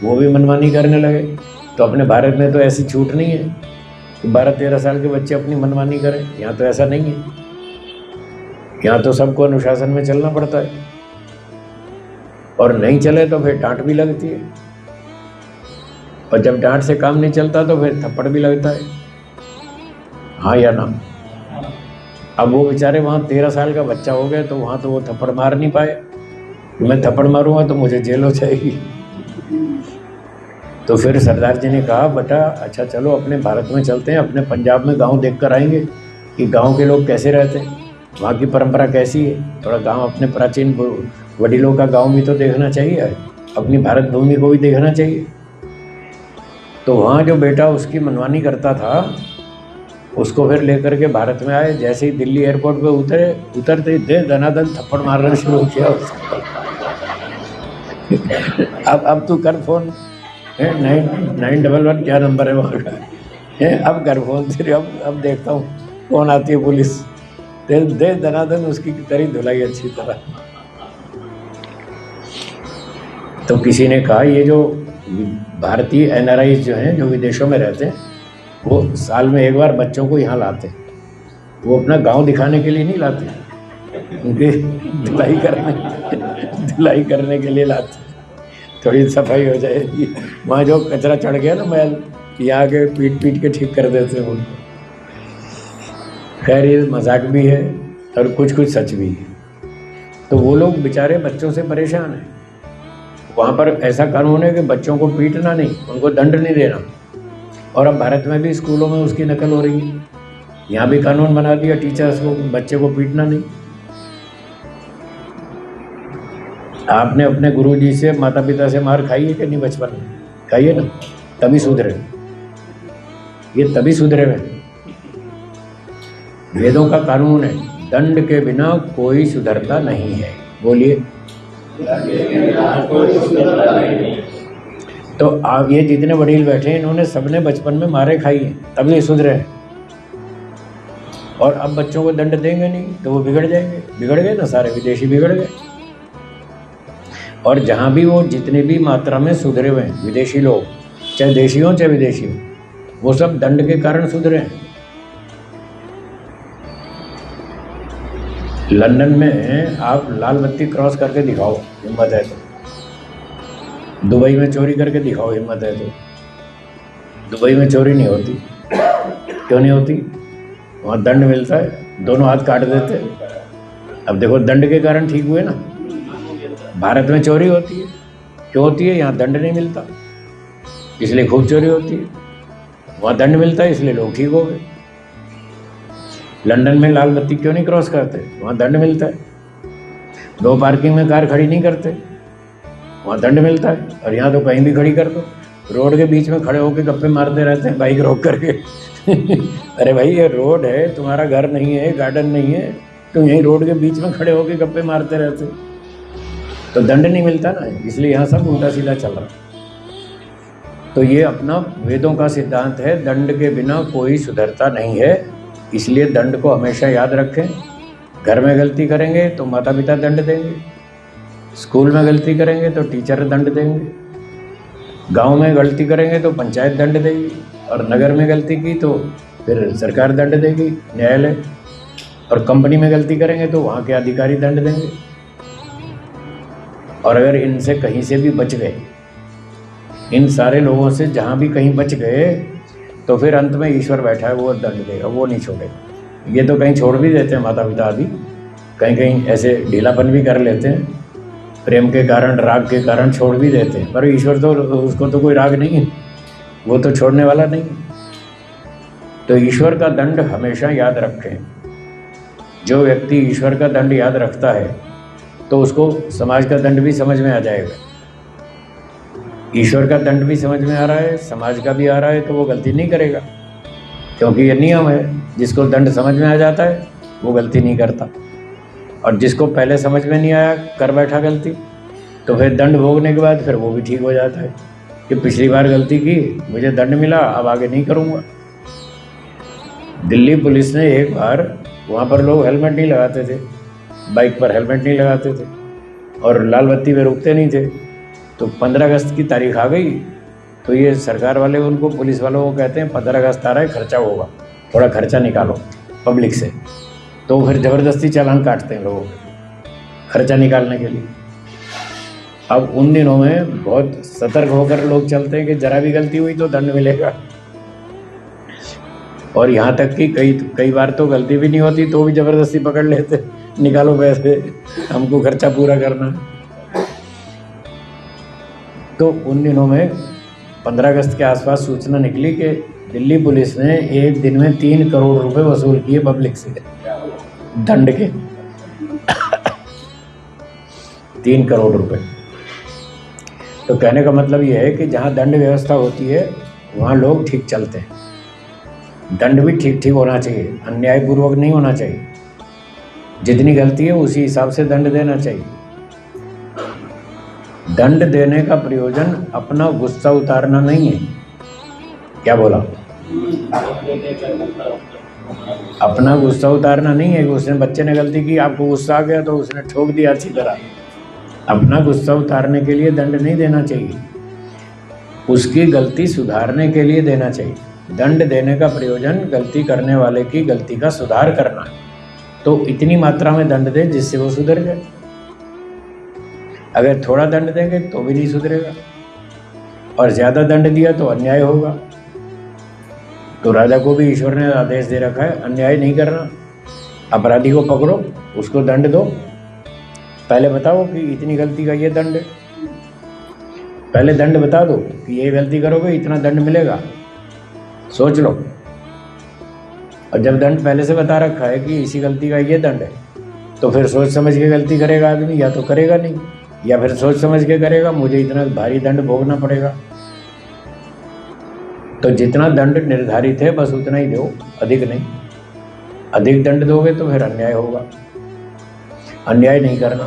वो भी मनमानी करने लगे। तो अपने भारत में तो ऐसी छूट नहीं है कि 12-13 साल के बच्चे अपनी मनमानी करें। यहाँ तो ऐसा नहीं है, यहाँ तो सबको अनुशासन में चलना पड़ता है, और नहीं चले तो फिर डांट भी लगती है, और जब डांट से काम नहीं चलता तो फिर थप्पड़ भी लगता है। हाँ या ना? अब वो बेचारे वहाँ 13 साल का बच्चा हो गया, तो वहाँ तो वो थप्पड़ मार नहीं पाए। मैं थप्पड़ मारूंगा तो मुझे जेल हो जाएगी। तो फिर सरदार जी ने कहा, बेटा अच्छा चलो अपने भारत में चलते हैं, अपने पंजाब में गांव देख कर आएंगे कि गांव के लोग कैसे रहते हैं, वहाँ की परंपरा कैसी है। थोड़ा गांव, अपने प्राचीन वडीलों का गांव भी तो देखना चाहिए, अपनी भारत भूमि को भी देखना चाहिए। तो वहाँ जो बेटा उसकी मनमानी करता था, उसको फिर लेकर के भारत में आए। जैसे ही दिल्ली एयरपोर्ट पे उतरते दे दनादन थप्पड़ मारना शुरू किया उसको। अब तू कर फोन, 911 क्या नंबर है वहाँ का, अब कर फोन तेरे, अब देखता हूँ कौन आती है पुलिस। दे दनादन उसकी करी धुलाई अच्छी तरह। तो किसी ने कहा, ये जो भारतीय NRI जो हैं, जो विदेशों में रहते हैं, वो साल में एक बार बच्चों को यहाँ लाते हैं। वो अपना गांव दिखाने के लिए नहीं लाते, उनके धुलाई करने के लिए लाते, थोड़ी सफाई हो जाएगी। वहाँ जो कचरा चढ़ गया ना मैल, यहाँ के पीट के ठीक कर देते हैं उनको। खैर ये मजाक भी है और कुछ सच भी है। तो वो लोग बेचारे बच्चों से परेशान हैं। वहाँ पर ऐसा कानून है कि बच्चों को पीटना नहीं, उनको दंड नहीं देना। और अब भारत में भी स्कूलों में उसकी नकल हो रही है। यहाँ भी कानून बना दिया टीचर्स को, बच्चे को पीटना नहीं। आपने अपने गुरुजी से, माता पिता से मार खाई है कि नहीं बचपन में? खाइए ना, तभी सुधरे। ये तभी सुधरे हैं। वेदों का कानून है, दंड के बिना कोई सुधरता नहीं है। बोलिए। तो आप ये जितने वडील बैठे हैं, इन्होंने सबने बचपन में मारे खाई हैं, तभी ये सुधरे हैं। और अब बच्चों को दंड देंगे नहीं तो वो बिगड़ जाएंगे। बिगड़ गए ना, सारे विदेशी बिगड़ गए। और जहाँ भी वो जितने भी मात्रा में सुधरे हुए हैं विदेशी लोग, चाहे देशी हो चाहे विदेशी हो, वो सब दंड के कारण सुधरे हैं। लंदन में आप लाल बत्ती क्रॉस करके दिखाओ, हिम्मत है तो। दुबई में चोरी करके दिखाओ, हिम्मत है तो। दुबई में चोरी नहीं होती। क्यों नहीं होती? वहाँ दंड मिलता है, दोनों हाथ काट देते। अब देखो, दंड के कारण ठीक हुए ना। भारत में चोरी होती है, क्यों होती है? यहाँ दंड नहीं मिलता, इसलिए खूब चोरी होती है। वहाँ दंड मिलता है, इसलिए लोग ठीक हो गए। लंदन में लाल बत्ती क्यों नहीं क्रॉस करते? वहाँ दंड मिलता है। दो पार्किंग में कार खड़ी नहीं करते, वहाँ दंड मिलता है। और यहाँ तो कहीं भी खड़ी कर दो, रोड के बीच में खड़े होकर गप्पे मारते रहते हैं बाइक रोक करके। अरे भाई, ये रोड है, तुम्हारा घर नहीं है, गार्डन नहीं है, तुम यहीं रोड के बीच में खड़े होकर गप्पे मारते रहते, तो दंड नहीं मिलता ना। इसलिए यहाँ सब उल्टा सीधा चल रहा। तो ये अपना वेदों का सिद्धांत है, दंड के बिना कोई सुधरता नहीं है। इसलिए दंड को हमेशा याद रखें। घर में गलती करेंगे तो माता पिता दंड देंगे, स्कूल में गलती करेंगे तो टीचर दंड देंगे, गांव में गलती करेंगे तो पंचायत दंड देगी, और नगर में गलती की तो फिर सरकार दंड देगी, न्यायालय। और कंपनी में गलती करेंगे तो वहाँ के अधिकारी दंड देंगे। और अगर इनसे कहीं से भी बच गए, इन सारे लोगों से जहाँ भी कहीं बच गए, तो फिर अंत में ईश्वर बैठा है, वो दंड देगा, वो नहीं छोड़ेगा। ये तो कहीं छोड़ भी देते हैं माता पिता आदि, कहीं कहीं ऐसे ढीलापन भी कर लेते हैं, प्रेम के कारण, राग के कारण छोड़ भी देते हैं। पर ईश्वर तो, उसको तो कोई राग नहीं है, वो तो छोड़ने वाला नहीं है। तो ईश्वर का दंड हमेशा याद रखें। जो व्यक्ति ईश्वर का दंड याद रखता है तो उसको समाज का दंड भी समझ में आ जाएगा। ईश्वर का दंड भी समझ में आ रहा है, समाज का भी आ रहा है, तो वो गलती नहीं करेगा, क्योंकि ये नियम है। जिसको दंड समझ में आ जाता है वो गलती नहीं करता, और जिसको पहले समझ में नहीं आया, कर बैठा गलती, तो फिर दंड भोगने के बाद फिर वो भी ठीक हो जाता है कि पिछली बार गलती की, मुझे दंड मिला, अब आगे नहीं करूँगा। दिल्ली पुलिस ने एक बार, वहाँ पर लोग हेलमेट नहीं लगाते थे, बाइक पर हेलमेट नहीं लगाते थे और लाल बत्ती पे रुकते नहीं थे। तो 15 अगस्त की तारीख आ गई तो ये सरकार वाले उनको, पुलिस वालों को कहते हैं 15 अगस्त आ रहा है, खर्चा होगा, थोड़ा खर्चा निकालो पब्लिक से। तो फिर ज़बरदस्ती चालान काटते हैं लोगों खर्चा निकालने के लिए। अब उन दिनों में बहुत सतर्क होकर लोग चलते हैं कि जरा भी गलती हुई तो दंड मिलेगा। और यहाँ तक कि कई बार तो गलती भी नहीं होती तो भी ज़बरदस्ती पकड़ लेते, निकालो पैसे, हमको खर्चा पूरा करना है। तो उन दिनों में 15 अगस्त के आसपास सूचना निकली कि दिल्ली पुलिस ने एक दिन में 3 करोड़ रुपए वसूल किए पब्लिक से दंड के। 3 करोड़ रुपए। तो कहने का मतलब यह है कि जहाँ दंड व्यवस्था होती है वहाँ लोग ठीक चलते हैं। दंड भी ठीक ठीक होना चाहिए, अन्यायपूर्वक नहीं होना चाहिए। जितनी गलती है उसी हिसाब से दंड देना चाहिए। दंड देने का प्रयोजन अपना गुस्सा उतारना नहीं है। क्या बोला? अपना गुस्सा उतारना नहीं है कि उसने, बच्चे ने गलती की, आपको गुस्सा आ गया तो उसने ठोक दिया अच्छी तरह। अपना गुस्सा उतारने के लिए दंड नहीं देना चाहिए, उसकी गलती सुधारने के लिए देना चाहिए। दंड देने का प्रयोजन गलती करने वाले की गलती का सुधार करना है। तो इतनी मात्रा में दंड दें जिससे वो सुधर जाए। अगर थोड़ा दंड देंगे तो भी नहीं सुधरेगा, और ज़्यादा दंड दिया तो अन्याय होगा। तो राजा को भी ईश्वर ने आदेश दे रखा है अन्याय नहीं करना। अपराधी को पकड़ो, उसको दंड दो, पहले बताओ कि इतनी गलती का ये दंड है। पहले दंड बता दो कि ये गलती करोगे इतना दंड मिलेगा, सोच लो। और जब दंड पहले से बता रखा है कि इसी गलती का ये दंड है, तो फिर सोच समझ के गलती करेगा आदमी, या तो करेगा नहीं, या फिर सोच समझ के करेगा मुझे इतना भारी दंड भोगना पड़ेगा। तो जितना दंड निर्धारित है बस उतना ही दो, अधिक नहीं। अधिक दंड दोगे तो फिर अन्याय होगा। अन्याय नहीं करना,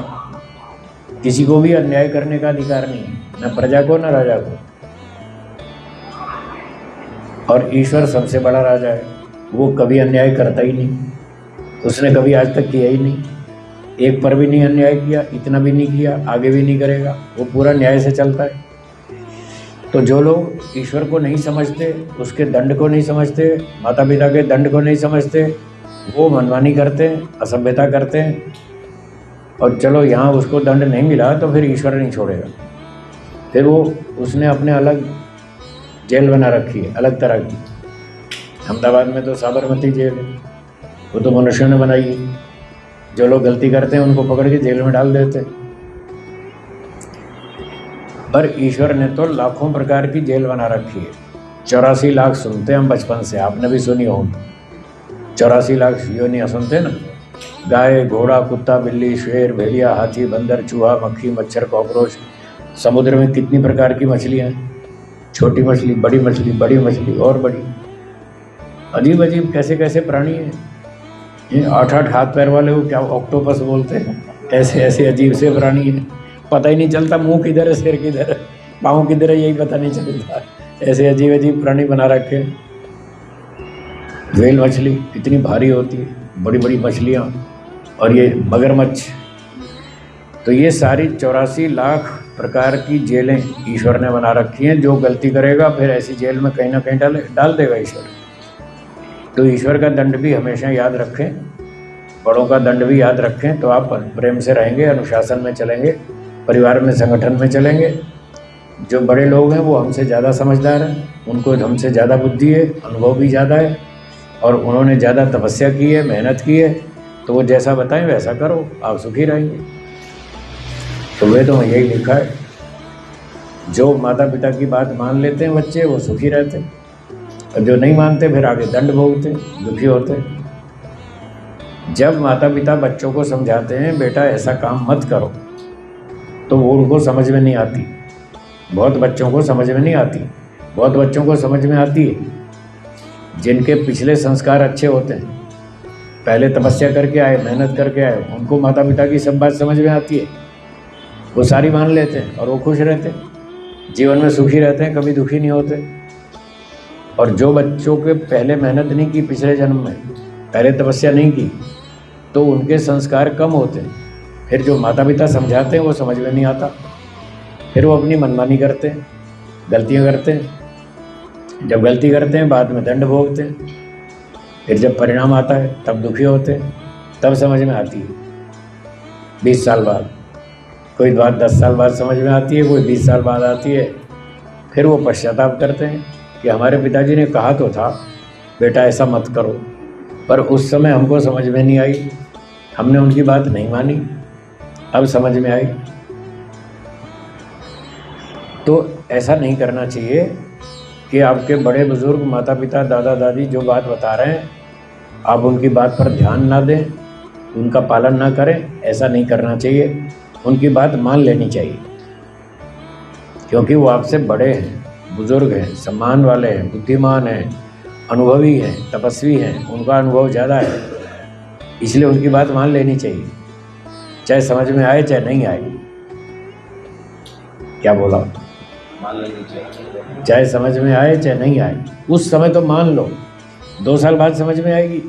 किसी को भी अन्याय करने का अधिकार नहीं है, न प्रजा को न राजा को। और ईश्वर सबसे बड़ा राजा है, वो कभी अन्याय करता ही नहीं, उसने कभी आज तक किया ही नहीं। एक पर भी नहीं अन्याय किया, इतना भी नहीं किया, आगे भी नहीं करेगा, वो पूरा न्याय से चलता है। तो जो लोग ईश्वर को नहीं समझते, उसके दंड को नहीं समझते, माता पिता के दंड को नहीं समझते, वो मनमानी करते हैं, असभ्यता करते हैं। और चलो यहाँ उसको दंड नहीं मिला तो फिर ईश्वर नहीं छोड़ेगा, फिर वो उसने अपने अलग जेल बना रखी है, अलग तरह की। अहमदाबाद में तो साबरमती जेल है, वो तो मनुष्यों ने बनाई है। जो लोग गलती करते हैं उनको पकड़ के जेल में डाल देते हैं। पर ईश्वर ने तो लाखों प्रकार की जेल बना रखी है। 84 लाख सुनते हैं हम बचपन से, आपने भी सुनी होगी। 84 लाख योनियाँ सुनते ना, गाय, घोड़ा, कुत्ता, बिल्ली, शेर, भेड़िया, हाथी, बंदर, चूहा, मक्खी, मच्छर, कॉकरोच। समुद्र में कितनी प्रकार की मछलियाँ हैं, छोटी मछली, बड़ी मछली, बड़ी मछली और बड़ी। अजीब अजीब कैसे कैसे प्राणी हैं। ये 8-8 हाथ पैर वाले को क्या ऑक्टोपस बोलते हैं। ऐसे ऐसे अजीब से प्राणी हैं, पता ही नहीं चलता मुंह किधर है, सिर किधर है, पाँव किधर है, यही पता नहीं चलता। ऐसे अजीब अजीब प्राणी बना रखे। व्हेल मछली कितनी भारी होती है, बड़ी बड़ी मछलियाँ। और ये मगरमच्छ। तो ये सारी 84 लाख प्रकार की जेलें ईश्वर ने बना रखी हैं। जो गलती करेगा फिर ऐसी जेल में कहीं ना कहीं डाल देगा ईश्वर। तो ईश्वर का दंड भी हमेशा याद रखें, बड़ों का दंड भी याद रखें, तो आप प्रेम से रहेंगे, अनुशासन में चलेंगे, परिवार में, संगठन में चलेंगे। जो बड़े लोग हैं वो हमसे ज़्यादा समझदार हैं, उनको हमसे ज़्यादा बुद्धि है, अनुभव भी ज़्यादा है, और उन्होंने ज़्यादा तपस्या की है, मेहनत की है। तो वो जैसा बताएं वैसा करो, आप सुखी रहेंगे। तो वेदों में यही लिखा है, जो माता पिता की बात मान लेते हैं बच्चे वो सुखी रहते हैं, और जो नहीं मानते फिर आगे दंड भोगते, दुखी होते। जब माता पिता बच्चों को समझाते हैं बेटा ऐसा काम मत करो, तो वो उनको समझ में नहीं आती। बहुत बच्चों को समझ में नहीं आती। बहुत बच्चों को समझ में आती है जिनके पिछले संस्कार अच्छे होते हैं, पहले तपस्या करके आए, मेहनत करके आए, उनको माता पिता की सब बात समझ में आती है, वो सारी मान लेते हैं और वो खुश रहते हैं, जीवन में सुखी रहते हैं, कभी दुखी नहीं होते। और जो बच्चों के पहले मेहनत नहीं की, पिछले जन्म में पहले तपस्या नहीं की, तो उनके संस्कार कम होते हैं। फिर जो माता पिता समझाते हैं वो समझ में नहीं आता, फिर वो अपनी मनमानी करते हैं, गलतियां करते हैं। जब गलती करते हैं बाद में दंड भोगते हैं, फिर जब परिणाम आता है तब दुखी होते हैं, तब समझ में आती है 20 साल बाद। कोई बात 10 साल बाद समझ में आती है, कोई 20 साल बाद आती है। फिर वो पश्चाताप करते हैं कि हमारे पिताजी ने कहा तो था बेटा ऐसा मत करो, पर उस समय हमको समझ में नहीं आई, हमने उनकी बात नहीं मानी, अब समझ में आई। तो ऐसा नहीं करना चाहिए कि आपके बड़े बुजुर्ग माता पिता दादा दादी जो बात बता रहे हैं आप उनकी बात पर ध्यान ना दें, उनका पालन ना करें। ऐसा नहीं करना चाहिए, उनकी बात मान लेनी चाहिए, क्योंकि वो आपसे बड़े हैं, बुजुर्ग हैं, सम्मान वाले हैं, बुद्धिमान हैं, अनुभवी हैं, तपस्वी हैं, उनका अनुभव ज़्यादा है, इसलिए उनकी बात मान लेनी चाहिए, चाहे समझ में आए चाहे नहीं आए। क्या बोला? मान लेनी चाहिए। चाहे समझ में आए चाहे नहीं आए, उस समय तो मान लो, 2 साल बाद समझ में आएगी।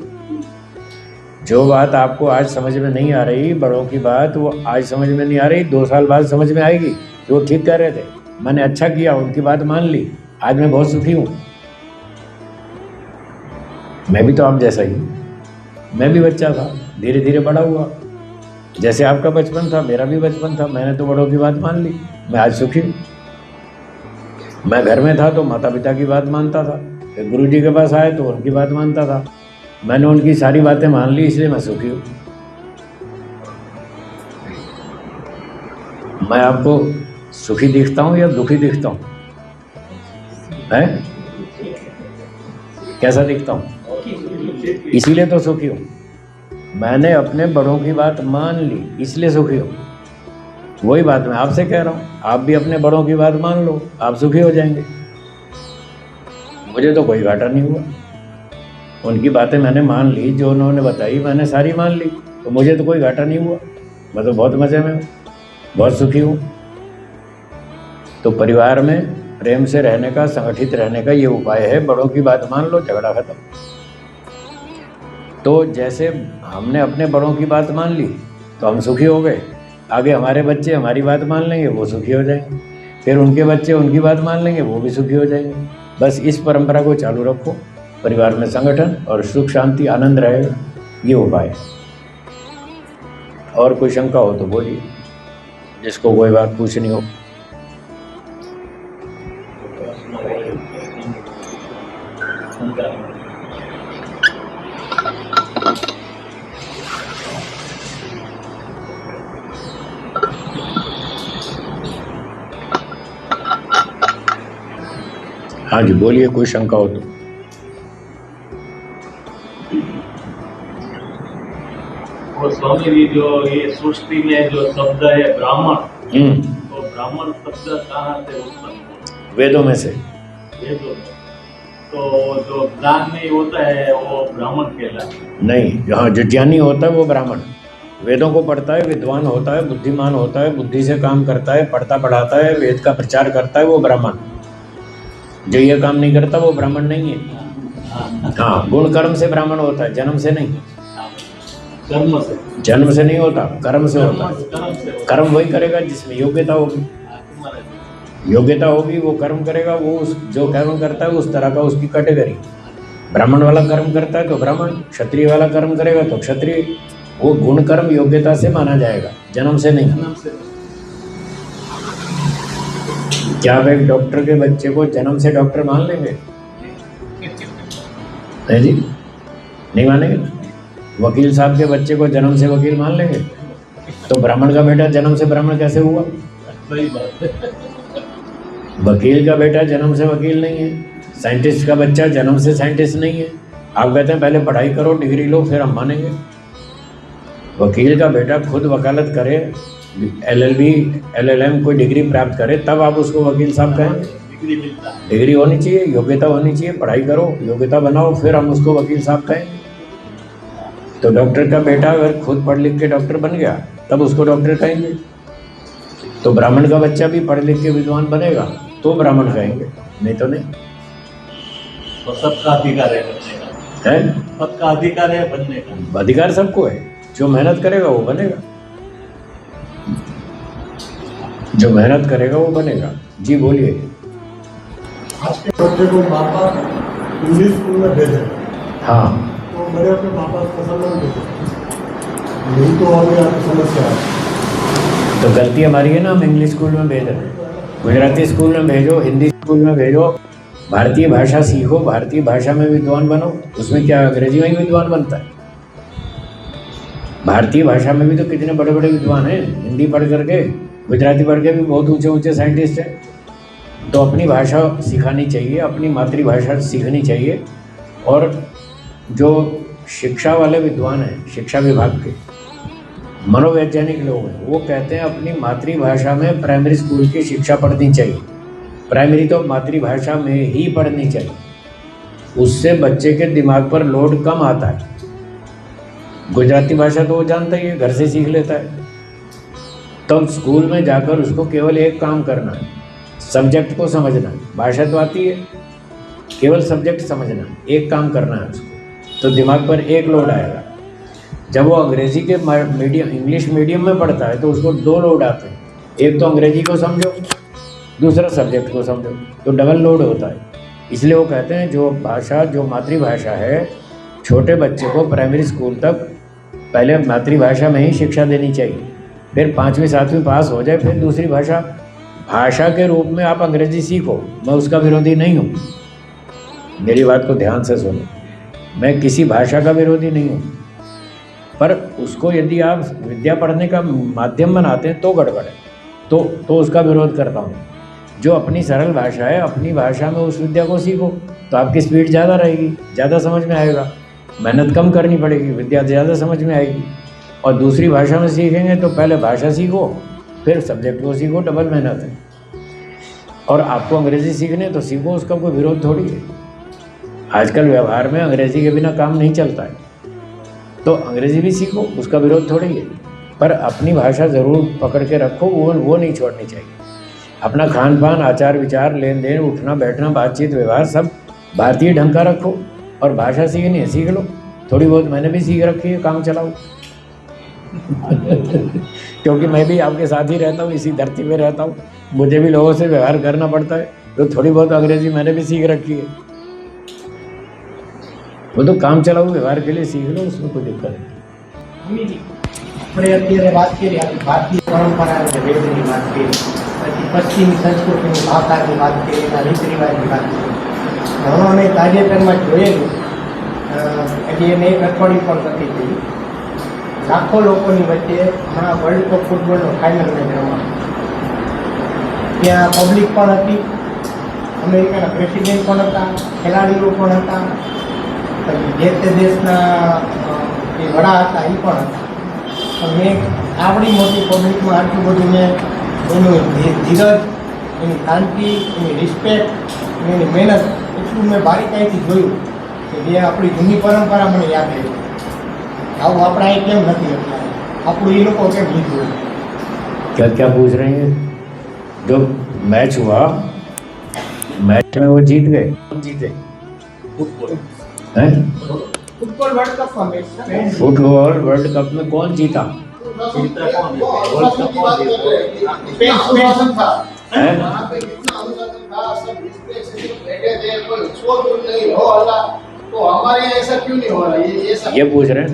जो बात आपको आज समझ में नहीं आ रही, बड़ों की बात वो आज समझ में नहीं आ रही, 2 साल बाद समझ में आएगी। वो ठीक कह रहे थे, मैंने अच्छा किया, उनकी बात मान ली, आज मैं बहुत सुखी हूँ। मैं भी तो आप जैसा ही हूँ, मैं भी बच्चा था, धीरे धीरे बड़ा हुआ। जैसे आपका बचपन था मेरा भी बचपन था, मैंने तो बड़ों की बात मान ली, मैं आज सुखी हूँ। मैं घर में था तो माता पिता की बात मानता था, फिर गुरु जी के पास आए तो उनकी बात मानता था, मैंने उनकी सारी बातें मान ली, इसलिए मैं सुखी हूँ। मैं आपको सुखी दिखता हूँ या दुखी दिखता हूँ? हैं? कैसा दिखता हूँ? इसीलिए तो सुखी हूँ। मैंने अपने बड़ों की बात मान ली, इसलिए सुखी हूँ। वही बात मैं आपसे कह रहा हूँ, आप भी अपने बड़ों की बात मान लो, आप सुखी हो जाएंगे। मुझे तो कोई घाटा नहीं हुआ, उनकी बातें मैंने मान ली, जो उन्होंने बताई मैंने सारी मान ली, तो मुझे तो कोई घाटा नहीं हुआ, मैं तो बहुत मज़े में हूँ, बहुत सुखी हूँ। तो परिवार में प्रेम से रहने का, संगठित रहने का ये उपाय है, बड़ों की बात मान लो, झगड़ा खत्म। तो जैसे हमने अपने बड़ों की बात मान ली तो हम सुखी हो गए, आगे हमारे बच्चे हमारी बात मान लेंगे, वो सुखी हो जाएंगे, फिर उनके बच्चे उनकी बात मान लेंगे, वो भी सुखी हो जाएंगे। बस इस परंपरा को चालू रखो, परिवार में संगठन और सुख शांति आनंद रहेगा, ये उपाय है। और कोई शंका हो तो बोलिए, जिसको कोई बात पूछनी हो। हाँ जी बोलिए, कोई शंका हो तो। वो स्वामी जी जो ये सृष्टि में जो शब्द है ब्राह्मण, तो ब्राह्मण शब्द कहाँ से उत्पन्न हुआ? वेदों में से। वेदों में। तो जो ज्ञान नहीं होता है वो ब्राह्मण कहलाता? नहीं, जहाँ जो ज्ञानी होता है वो ब्राह्मण, वेदों को पढ़ता है, विद्वान होता है, बुद्धिमान होता है, बुद्धि से काम करता है, पढ़ता पढ़ाता है, वेद का प्रचार करता है, वो ब्राह्मण। जो ये काम नहीं करता वो ब्राह्मण नहीं है। हाँ, गुण कर्म से ब्राह्मण होता है, जन्म से नहीं। कर्म से? जन्म से नहीं होता, कर्म से होता है। कर्म वही करेगा जिसमें योग्यता होगी, योग्यता होगी वो कर्म करेगा, वो उस जो कर्म करता है उस तरह का उसकी कैटेगरी। ब्राह्मण वाला कर्म करता है तो ब्राह्मण, क्षत्रिय वाला कर्म करेगा तो क्षत्रिय। वो गुण कर्म योग्यता से माना जाएगा, जन्म से नहीं। क्या आप एक डॉक्टर के बच्चे को जन्म से डॉक्टर मान लेंगे? नहीं जी, नहीं मानेंगे। वकील साहब के बच्चे को जन्म से वकील मान लेंगे? तो ब्राह्मण का बेटा जन्म से ब्राह्मण कैसे हुआ? सही बात है। वकील का बेटा जन्म से वकील नहीं है, साइंटिस्ट का बच्चा जन्म से साइंटिस्ट नहीं है। आप कहते हैं पहले पढ़ाई करो, डिग्री लो, फिर हम मानेंगे। वकील का बेटा खुद वकालत करे, LLB LLM कोई डिग्री प्राप्त करे, तब आप उसको वकील साहब कहेंगे। डिग्री मिलता है, डिग्री होनी चाहिए, योग्यता होनी चाहिए, पढ़ाई करो, योग्यता बनाओ, फिर हम उसको वकील साहब कहेंगे। तो डॉक्टर का बेटा अगर खुद पढ़ लिख के डॉक्टर बन गया तब उसको डॉक्टर कहेंगे। तो ब्राह्मण का बच्चा भी पढ़ लिख के विद्वान बनेगा तो ब्राह्मण कहेंगे, नहीं तो नहीं। तो सबका अधिकार है बनने का, है सबका अधिकार है बनने का। अधिकार सबको है, जो मेहनत करेगा वो बनेगा, जो मेहनत करेगा वो बनेगा। जी बोलिए। आज के बच्चे को माँ बाप इंग्लिश स्कूल में भेजे, हाँ, तो बड़े अपने माँ बाप को पसंद नहीं भेजे, यही तो और यहाँ की समस्या है। तो गलती हमारी है ना, हम इंग्लिश स्कूल में भेज रहे हैं। गुजराती स्कूल में भेजो, हिंदी स्कूल में भेजो, भारतीय भाषा सीखो, भारतीय भाषा में विद्वान बनो। उसमें क्या अंग्रेजी में ही विद्वान बनता है? भारतीय भाषा में भी तो कितने बड़े बड़े विद्वान हैं, हिंदी पढ़ करके, गुजराती पढ़ के भी बहुत ऊंचे ऊंचे साइंटिस्ट हैं। तो अपनी भाषा सिखानी चाहिए, अपनी मातृभाषा सीखनी चाहिए। और जो शिक्षा वाले विद्वान हैं, शिक्षा विभाग के मनोवैज्ञानिक लोग हैं, वो कहते हैं अपनी मातृभाषा में प्राइमरी स्कूल की शिक्षा पढ़नी चाहिए। प्राइमरी तो मातृभाषा में ही पढ़नी चाहिए, उससे बच्चे के दिमाग पर लोड कम आता है। गुजराती भाषा तो वो जानता ही है, घर से सीख लेता है। तब स्कूल में जाकर उसको केवल एक काम करना है, सब्जेक्ट को समझना है। भाषा तो आती है, केवल सब्जेक्ट समझना है, एक काम करना है उसको, तो दिमाग पर एक लोड आएगा। जब वो अंग्रेजी के मीडियम, इंग्लिश मीडियम में पढ़ता है तो उसको दो लोड आते हैं, एक तो अंग्रेजी को समझो, दूसरा सब्जेक्ट को समझो, तो डबल लोड होता है। इसलिए वो कहते हैं जो भाषा, जो मातृभाषा है, छोटे बच्चे को प्राइमरी स्कूल तक पहले मातृभाषा में ही शिक्षा देनी चाहिए, फिर 5वीं 7वीं पास हो जाए, फिर दूसरी भाषा, भाषा के रूप में आप अंग्रेजी सीखो। मैं उसका विरोधी नहीं हूँ, मेरी बात को ध्यान से सुनो, मैं किसी भाषा का विरोधी नहीं हूँ, पर उसको यदि आप विद्या पढ़ने का माध्यम बनाते हैं तो गड़बड़ है, तो उसका विरोध करता हूँ। जो अपनी सरल भाषा है, अपनी भाषा में उस विद्या को सीखो, तो आपकी स्पीड ज़्यादा रहेगी, ज़्यादा समझ में आएगा, मेहनत कम करनी पड़ेगी, विद्या ज़्यादा समझ में आएगी। और दूसरी भाषा में सीखेंगे तो पहले भाषा सीखो, फिर सब्जेक्ट को सीखो, डबल मेहनत है। और आपको अंग्रेज़ी सीखने तो सीखो, उसका कोई विरोध थोड़ी है। आजकल व्यवहार में अंग्रेज़ी के बिना काम नहीं चलता है, तो अंग्रेज़ी भी सीखो, उसका विरोध थोड़ी है। पर अपनी भाषा ज़रूर पकड़ के रखो, वो नहीं छोड़नी चाहिए। अपना खान पान, आचार विचार, लेन देन, उठना बैठना, बातचीत, व्यवहार सब भारतीय ढंग का रखो। और भाषा सीखनी है सीख लो, थोड़ी बहुत मैंने भी सीख रखी है, काम चलाओ। क्योंकि मैं भी आपके साथ ही रहता हूँ, इसी धरती में रहता हूँ, मुझे भी लोगों से व्यवहार करना पड़ता है, तो थोड़ी बहुत अंग्रेजी मैंने भी सीख रखी है। वो तो काम चलाओ, व्यवहार के लिए सीख लो, उसमें कोई दिक्कत नहीं। આપણે અત્યારે વાત કરી આપણી ભારતીય પરંપરા અને વેદની વાત કરી, પછી પશ્ચિમી સંસ્કૃતિની ભાષાની વાત કરી, એના રીત રિવાજની વાત કરી. હવે અમે તાજેતરમાં જોયેલું, હજી એને એક અઠવાડિયું પણ નથી થયું, લાખો લોકોની વચ્ચે હમણાં વર્લ્ડ કપ ફૂટબોલનો ફાઇનલ મેચ રમાયો. ત્યાં પબ્લિક પણ હતી, અમેરિકાના પ્રેસિડેન્ટ પણ હતા, ખેલાડીઓ પણ હતા, પછી જે તે દેશના જે વડા હતા એ પણ હતા. મેં આવડી મોટી પબ્લિકમાં આટલું બધું મેં એનું ધીરજ, એની શાંતિ, એની રિસ્પેક્ટ, એની મહેનત એટલું મેં બારીકાઈથી જોયું કે જે આપણી જૂની પરંપરા મને યાદ આવી. આવું આપણે અહીં કેમ નથી અત્યારે, આપણું એ લોકો કેમ લીધું? क्या क्या पूछ रहे हैं? जो मैच हुआ, मैच में वो जीत गए, कौन जीते? हैं? ફૂટબોલ વર્લ્ડ કપમાં મેચ છે. फुटबॉल वर्ल्ड कप में कौन जीता? जीता कौन है? वर्ल्ड कप कौन जीता? हैं? तो हमारे यहाँ ऐसा क्यों नहीं हो रहा? ये सब ये पूछ रहे हैं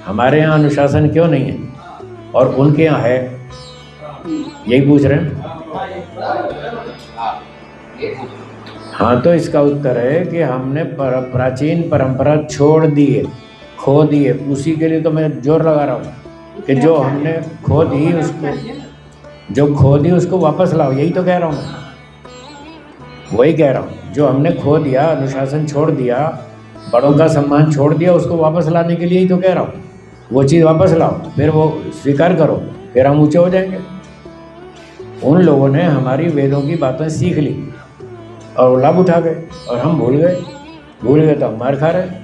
हमारे यहाँ अनुशासन क्यों नहीं है और उनके यहाँ है, यही पूछ रहे हैं। हाँ, तो इसका उत्तर है कि हमने प्राचीन परंपरा छोड़ दी है, खो दी है। उसी के लिए तो मैं जोर लगा रहा हूँ कि जो हमने खो दी उसको, जो खो दी उसको वापस लाओ, यही तो कह रहा हूँ मैं, वही कह रहा हूँ। जो हमने खो दिया, अनुशासन छोड़ दिया, बड़ों का सम्मान छोड़ दिया, उसको वापस लाने के लिए ही तो कह रहा हूँ। वो चीज़ वापस लाओ, फिर वो स्वीकार करो, फिर हम ऊँचे हो जाएंगे। उन लोगों ने हमारी वेदों की बातें सीख ली और लाभ उठा गए, और हम भूल गए तो हम मार खा रहे।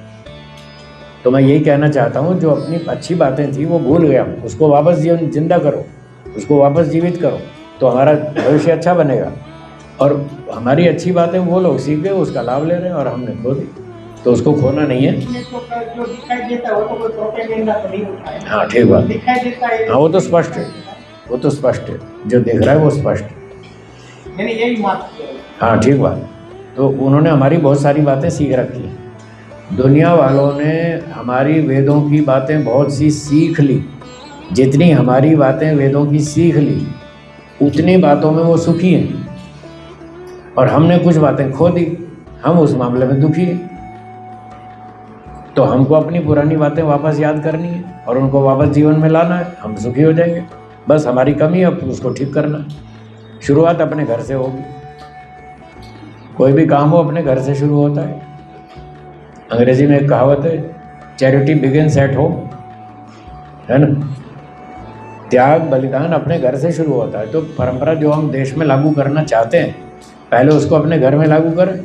तो मैं यही कहना चाहता हूँ, जो अपनी अच्छी बातें थी वो भूल गया, उसको वापस जिंदा करो, उसको वापस जीवित करो, तो हमारा भविष्य अच्छा बनेगा। और हमारी अच्छी बातें वो लोग सीख गए, उसका लाभ ले रहे हैं, और हमने खो दी। तो उसको खोना नहीं है। इसमें तो जो दिखाई देता है वो तो कोई प्रोपेगेंडा तो नहीं होता है। हाँ ठीक बात, दिखाई देता है हाँ वो तो स्पष्ट है, वो तो स्पष्ट है, जो दिख रहा है वो स्पष्ट है। मैंने यही बात की है। हाँ ठीक बात। तो उन्होंने हमारी बहुत सारी बातें सीख रखी हैं। दुनिया वालों ने हमारी वेदों की बातें बहुत सी सीख ली। जितनी हमारी बातें वेदों की सीख ली उतनी बातों में वो सुखी हैं, और हमने कुछ बातें खो दी, हम उस मामले में दुखी हैं। तो हमको अपनी पुरानी बातें वापस याद करनी है और उनको वापस जीवन में लाना है, हम सुखी हो जाएंगे। बस हमारी कमी है, अब उसको ठीक करना है। शुरुआत अपने घर से होगी। कोई भी काम हो अपने घर से शुरू होता है। अंग्रेजी में एक कहावत है, चैरिटी बिगिंस एट होम, है ना। त्याग बलिदान अपने घर से शुरू होता है। तो परंपरा जो हम देश में लागू करना चाहते हैं, पहले उसको अपने घर में लागू करें।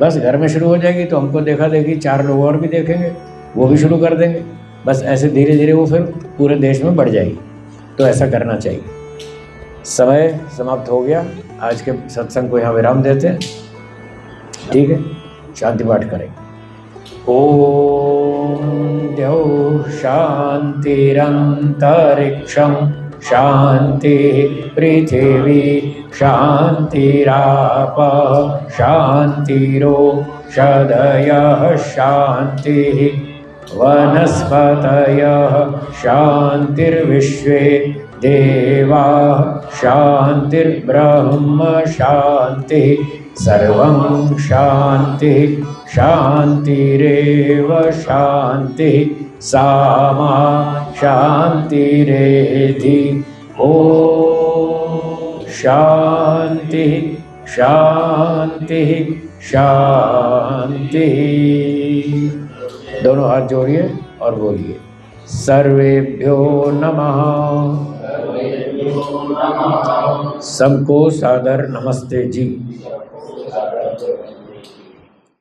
बस घर में शुरू हो जाएगी तो हमको देखा देखी 4 लोग और भी देखेंगे, वो भी शुरू कर देंगे। बस ऐसे धीरे धीरे वो फिर पूरे देश में बढ़ जाएगी। तो ऐसा करना चाहिए। समय समाप्त हो गया, आज के सत्संग को यहाँ विराम देते हैं। ठीक है, शांति पाठ करें। ओम द्यौः शान्तिरन्तरिक्षं शान्ति पृथिवी शान्तिरापः शान्तिरोषधयः शान्तिः वनस्पतयः शान्तिर्विश्वे देवाः शान्तिर्ब्रह्म शान्तिः सर्वं शान्तिः शान्तिरेव शान्तिः सामा शान्तिरेधि। ॐ शान्तिः शान्तिः शान्तिः। दोनों हाथ जोड़िए और बोलिए, सर्वेभ्यो नमः। सबको सादर नमस्ते जी।